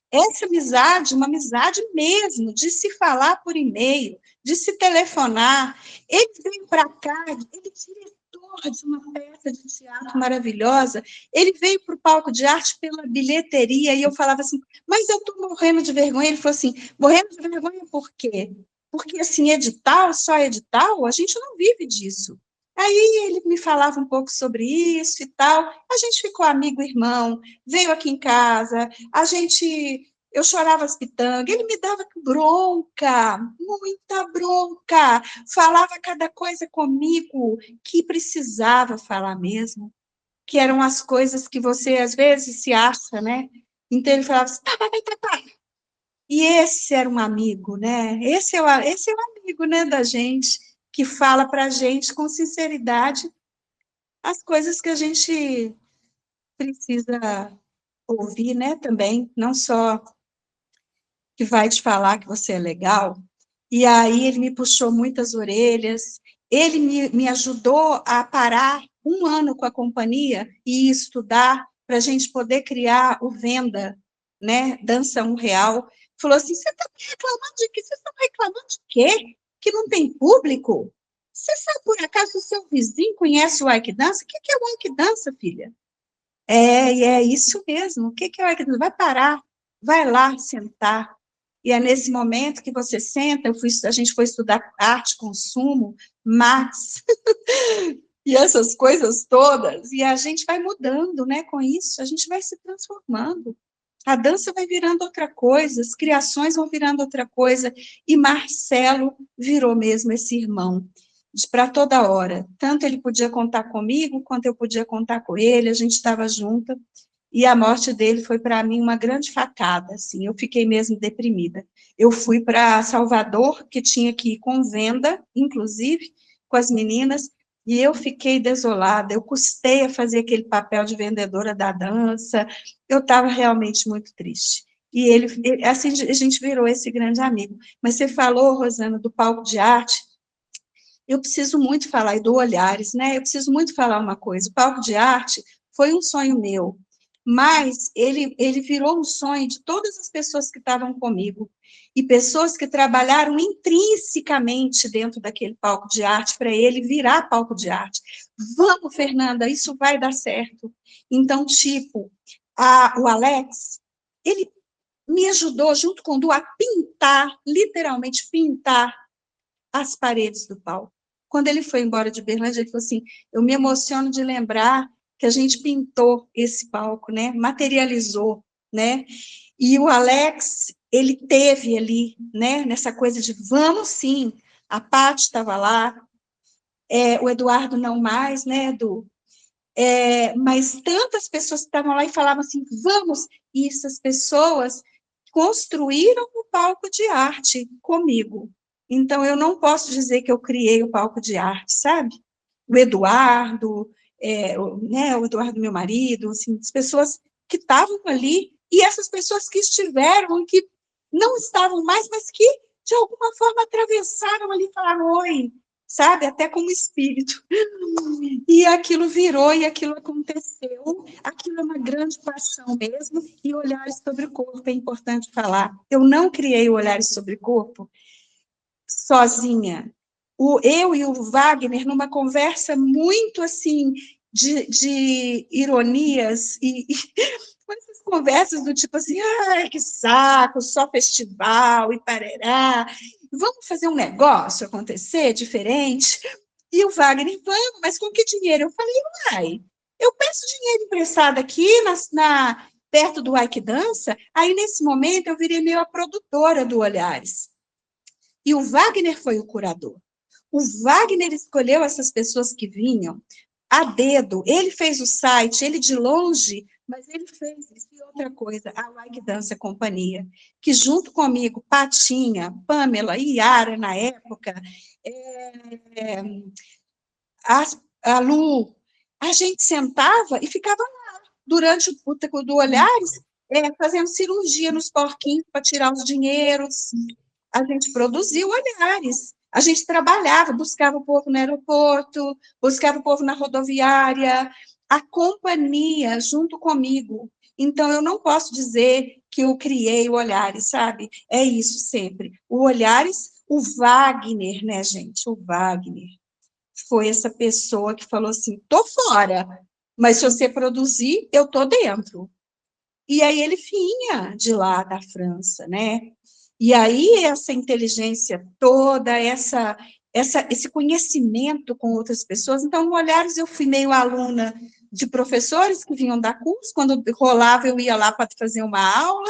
Speaker 5: Essa amizade, uma amizade mesmo, de se falar por e-mail, de se telefonar. Ele veio para cá, ele é diretor de uma peça de teatro maravilhosa, ele veio para o palco de arte pela bilheteria, e eu falava assim, mas eu estou morrendo de vergonha. Ele falou assim, morrendo de vergonha por quê? Porque, assim, edital, só edital, a gente não vive disso. Aí ele me falava um pouco sobre isso e tal, a gente ficou amigo, irmão, veio aqui em casa, eu chorava as pitangas, ele me dava bronca, muita bronca, falava cada coisa comigo que precisava falar mesmo, que eram as coisas que você às vezes se acha, né? Então ele falava assim, tá. E esse era um amigo, né? Esse é o amigo, né, da gente, que fala para a gente com sinceridade as coisas que a gente precisa ouvir, né, também, não só que vai te falar que você é legal. E aí ele me puxou muitas orelhas, ele me ajudou a parar 1 ano com a companhia e estudar para a gente poder criar o Venda, né, Dança R$1. Falou assim, você está reclamando de quê? Vocês estão reclamando de quê? Que não tem público? Você sabe, por acaso, o seu vizinho conhece o Ike Dança? O que é o Ike Dança, filha? É isso mesmo. O que é o Ike Dança? Vai parar, vai lá sentar. E é nesse momento que você senta, a gente foi estudar arte, consumo, Marx, e essas coisas todas, e a gente vai mudando, né, com isso, a gente vai se transformando. A dança vai virando outra coisa, as criações vão virando outra coisa, e Marcelo virou mesmo esse irmão, para toda hora. Tanto ele podia contar comigo, quanto eu podia contar com ele, a gente estava junta, e a morte dele foi para mim uma grande facada, assim, eu fiquei mesmo deprimida. Eu fui para Salvador, que tinha que ir com Venda, inclusive, com as meninas, e eu fiquei desolada, eu custei a fazer aquele papel de vendedora da dança, eu estava realmente muito triste. E assim, a gente virou esse grande amigo. Mas você falou, Rosana, do palco de arte, eu preciso muito falar, e do Olhares, né? Eu preciso muito falar uma coisa, o palco de arte foi um sonho meu, mas ele virou um sonho de todas as pessoas que estavam comigo, e pessoas que trabalharam intrinsecamente dentro daquele palco de arte, para ele virar palco de arte. Vamos, Fernanda, isso vai dar certo. Então, tipo, o Alex, ele me ajudou, junto com o Du, a pintar, literalmente pintar, as paredes do palco. Quando ele foi embora de Berlândia, ele falou assim, eu me emociono de lembrar que a gente pintou esse palco, né? Materializou, né? E o Alex, ele teve ali, né? Nessa coisa de vamos sim, a Paty estava lá, o Eduardo não mais, né, Edu? Mas tantas pessoas que estavam lá e falavam assim, vamos, e essas pessoas construíram o palco de arte comigo. Então, eu não posso dizer que eu criei o palco de arte, sabe? O Eduardo, o Eduardo, meu marido, assim, as pessoas que estavam ali, e essas pessoas que estiveram, e que não estavam mais, mas que, de alguma forma, atravessaram ali e falaram, oi, sabe? Até como espírito. E aquilo virou, e aquilo aconteceu. Aquilo é uma grande paixão mesmo, e Olhares sobre o Corpo, é importante falar. Eu não criei o Olhares sobre o Corpo sozinha. Eu e o Wagner, numa conversa muito, assim, de ironias e com essas conversas do tipo assim, ai, que saco, só festival e parará, vamos fazer um negócio acontecer diferente? E o Wagner, vamos, mas com que dinheiro? Eu falei, uai, eu peço dinheiro emprestado aqui perto do Ike Dança, aí nesse momento eu virei meio a produtora do Olhares. E o Wagner foi o curador. O Wagner escolheu essas pessoas que vinham a dedo, ele fez o site, ele de longe, mas ele fez isso e outra coisa, a Like Dança Companhia, que junto comigo, Patinha, Pamela e Yara, na época, a Lu, a gente sentava e ficava lá, durante o do Olhares, fazendo cirurgia nos porquinhos para tirar os dinheiros. A gente produziu Olhares. A gente trabalhava, buscava o povo no aeroporto, buscava o povo na rodoviária, a companhia junto comigo. Então, eu não posso dizer que eu criei o Olhares, sabe? É isso sempre. O Olhares, o Wagner, né, gente? O Wagner foi essa pessoa que falou assim, tô fora, mas se você produzir, eu tô dentro. E aí ele vinha de lá da França, né? E aí essa inteligência toda, esse conhecimento com outras pessoas. Então, no Olhares, eu fui meio aluna de professores que vinham dar curso. Quando rolava, eu ia lá para fazer uma aula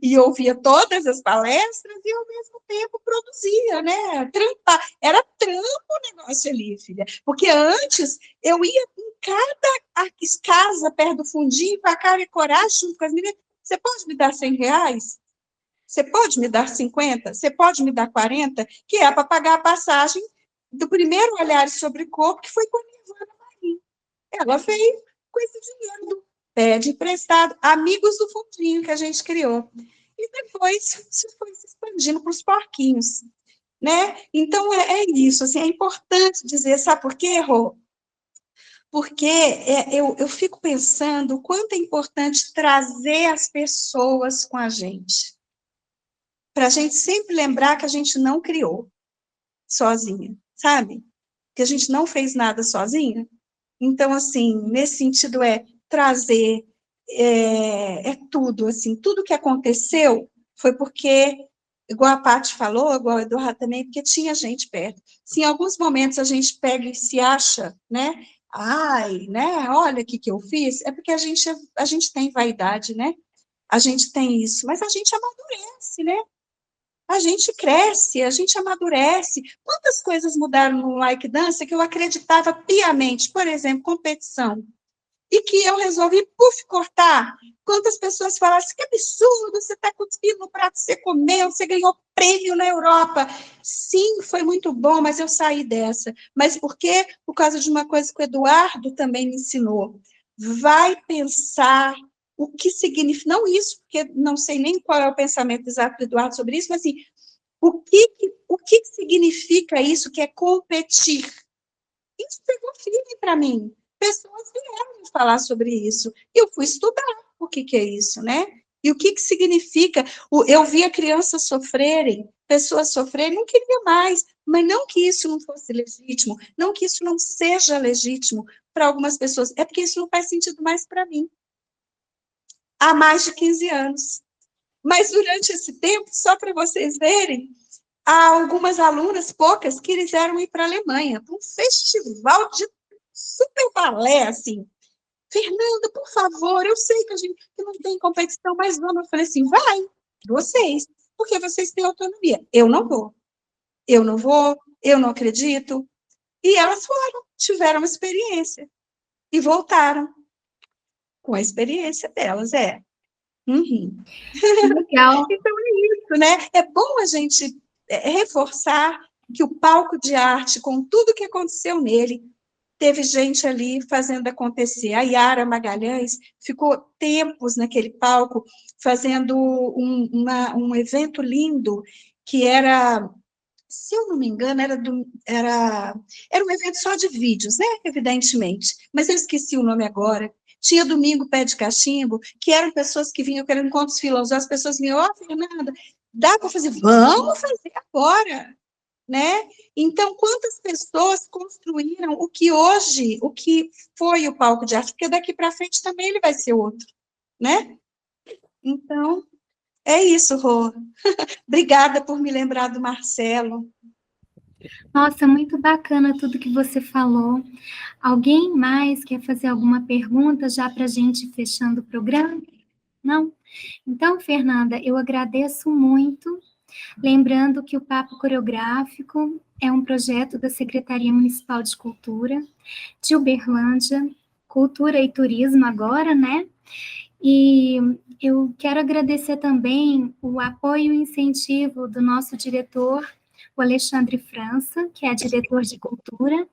Speaker 5: e ouvia todas as palestras e, ao mesmo tempo, produzia, né? Era trampo o negócio ali, filha. Porque antes, eu ia em cada casa perto do fundinho, com a cara e coragem, junto com as meninas. Você pode me dar R$100? Você pode me dar 50? Você pode me dar 40? Que é para pagar a passagem do primeiro Olhar sobre Corpo, que foi com a Nirvana Marim. Ela veio com esse dinheiro do pede emprestado, amigos do fundinho que a gente criou. E depois isso foi se expandindo para os porquinhos. Né? Então, é isso. Assim, é importante dizer, sabe por quê, Rô? Porque eu fico pensando o quanto é importante trazer as pessoas com a gente. Para a gente sempre lembrar que a gente não criou sozinha, sabe? Que a gente não fez nada sozinha. Então, assim, nesse sentido trazer, tudo, assim, tudo que aconteceu foi porque, igual a Paty falou, igual o Eduardo também, porque tinha gente perto. Se em alguns momentos a gente pega e se acha, né? Ai, né? Olha o que eu fiz. É porque a gente tem vaidade, né? A gente tem isso, mas a gente amadurece, né? A gente cresce, a gente amadurece. Quantas coisas mudaram no Like Dança que eu acreditava piamente, por exemplo, competição, e que eu resolvi, cortar. Quantas pessoas falaram assim, que absurdo, você está cuspindo no prato que você comeu, você ganhou prêmio na Europa. Sim, foi muito bom, mas eu saí dessa. Mas por quê? Por causa de uma coisa que o Eduardo também me ensinou. Vai pensar o que significa, não isso, porque não sei nem qual é o pensamento exato do Eduardo sobre isso, mas assim, o que significa isso que é competir? Isso pegou firme para mim. Pessoas vieram me falar sobre isso. E eu fui estudar o que é isso, né? E o que significa. Eu via crianças sofrerem, pessoas sofrerem, não queria mais, mas não que isso não fosse legítimo, não que isso não seja legítimo para algumas pessoas, é porque isso não faz sentido mais para mim. Há mais de 15 anos. Mas durante esse tempo, só para vocês verem, há algumas alunas, poucas, que quiseram ir para a Alemanha, para um festival de super balé, assim. Fernanda, por favor, eu sei que a gente não tem competição, mas vamos. Eu falei assim, vai, vocês, porque vocês têm autonomia. Eu não vou, eu não acredito. E elas foram, tiveram uma experiência e voltaram com a experiência delas, Uhum.
Speaker 1: Legal.
Speaker 5: Então é isso, né? É bom a gente reforçar que o palco de arte, com tudo que aconteceu nele, teve gente ali fazendo acontecer. A Yara Magalhães ficou tempos naquele palco fazendo um evento lindo, que era, se eu não me engano, era um evento só de vídeos, né? Evidentemente, mas eu esqueci o nome agora. Tinha Domingo Pé de Cachimbo, que eram pessoas que vinham querendo encontros filosóficos, as pessoas vinham, Fernanda, dá para fazer? Vamos fazer agora! né? Então, quantas pessoas construíram o que hoje, o que foi o palco de arte, porque daqui para frente também ele vai ser outro, né? Então, é isso, Rô. Obrigada por me lembrar do Marcelo.
Speaker 1: Nossa, muito bacana tudo que você falou. Alguém mais quer fazer alguma pergunta já para a gente ir fechando o programa? Não? Então, Fernanda, eu agradeço muito. Lembrando que o Papo Coreográfico é um projeto da Secretaria Municipal de Cultura de Uberlândia, Cultura e Turismo agora, né? E eu quero agradecer também o apoio e incentivo do nosso diretor, o Alexandre França, que é diretor de cultura,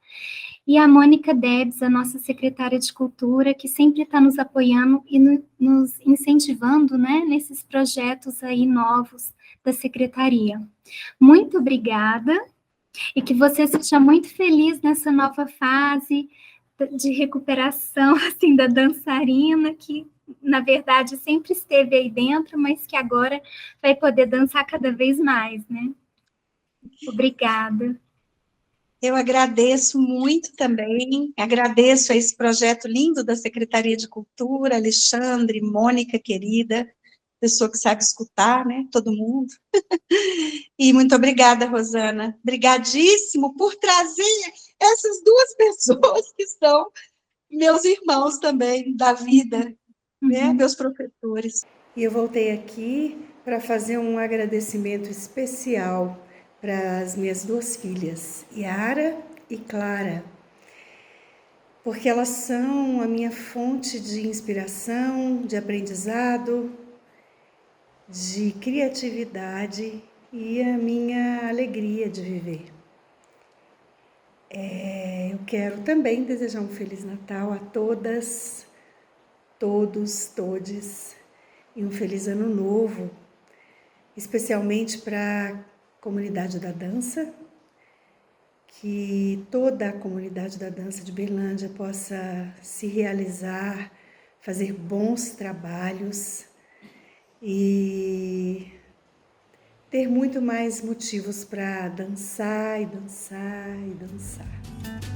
Speaker 1: e a Mônica Debs, a nossa secretária de cultura, que sempre está nos apoiando e nos incentivando, né, nesses projetos aí novos da secretaria. Muito obrigada e que você seja muito feliz nessa nova fase de recuperação, assim, da dançarina, que, na verdade, sempre esteve aí dentro, mas que agora vai poder dançar cada vez mais, né? Obrigada.
Speaker 5: Eu agradeço muito também, agradeço a esse projeto lindo da Secretaria de Cultura, Alexandre, Mônica, querida, pessoa que sabe escutar, né, todo mundo. E muito obrigada, Rosana. Obrigadíssimo por trazer essas duas pessoas que são meus irmãos também da vida, né, meus professores.
Speaker 2: E eu voltei aqui para fazer um agradecimento especial para as minhas duas filhas, Yara e Clara, porque elas são a minha fonte de inspiração, de aprendizado, de criatividade e a minha alegria de viver. Eu quero também desejar um Feliz Natal a todas, todos, todes, e um Feliz Ano Novo, especialmente para a comunidade da dança, que toda a comunidade da dança de Berlândia possa se realizar, fazer bons trabalhos e ter muito mais motivos para dançar e dançar e dançar.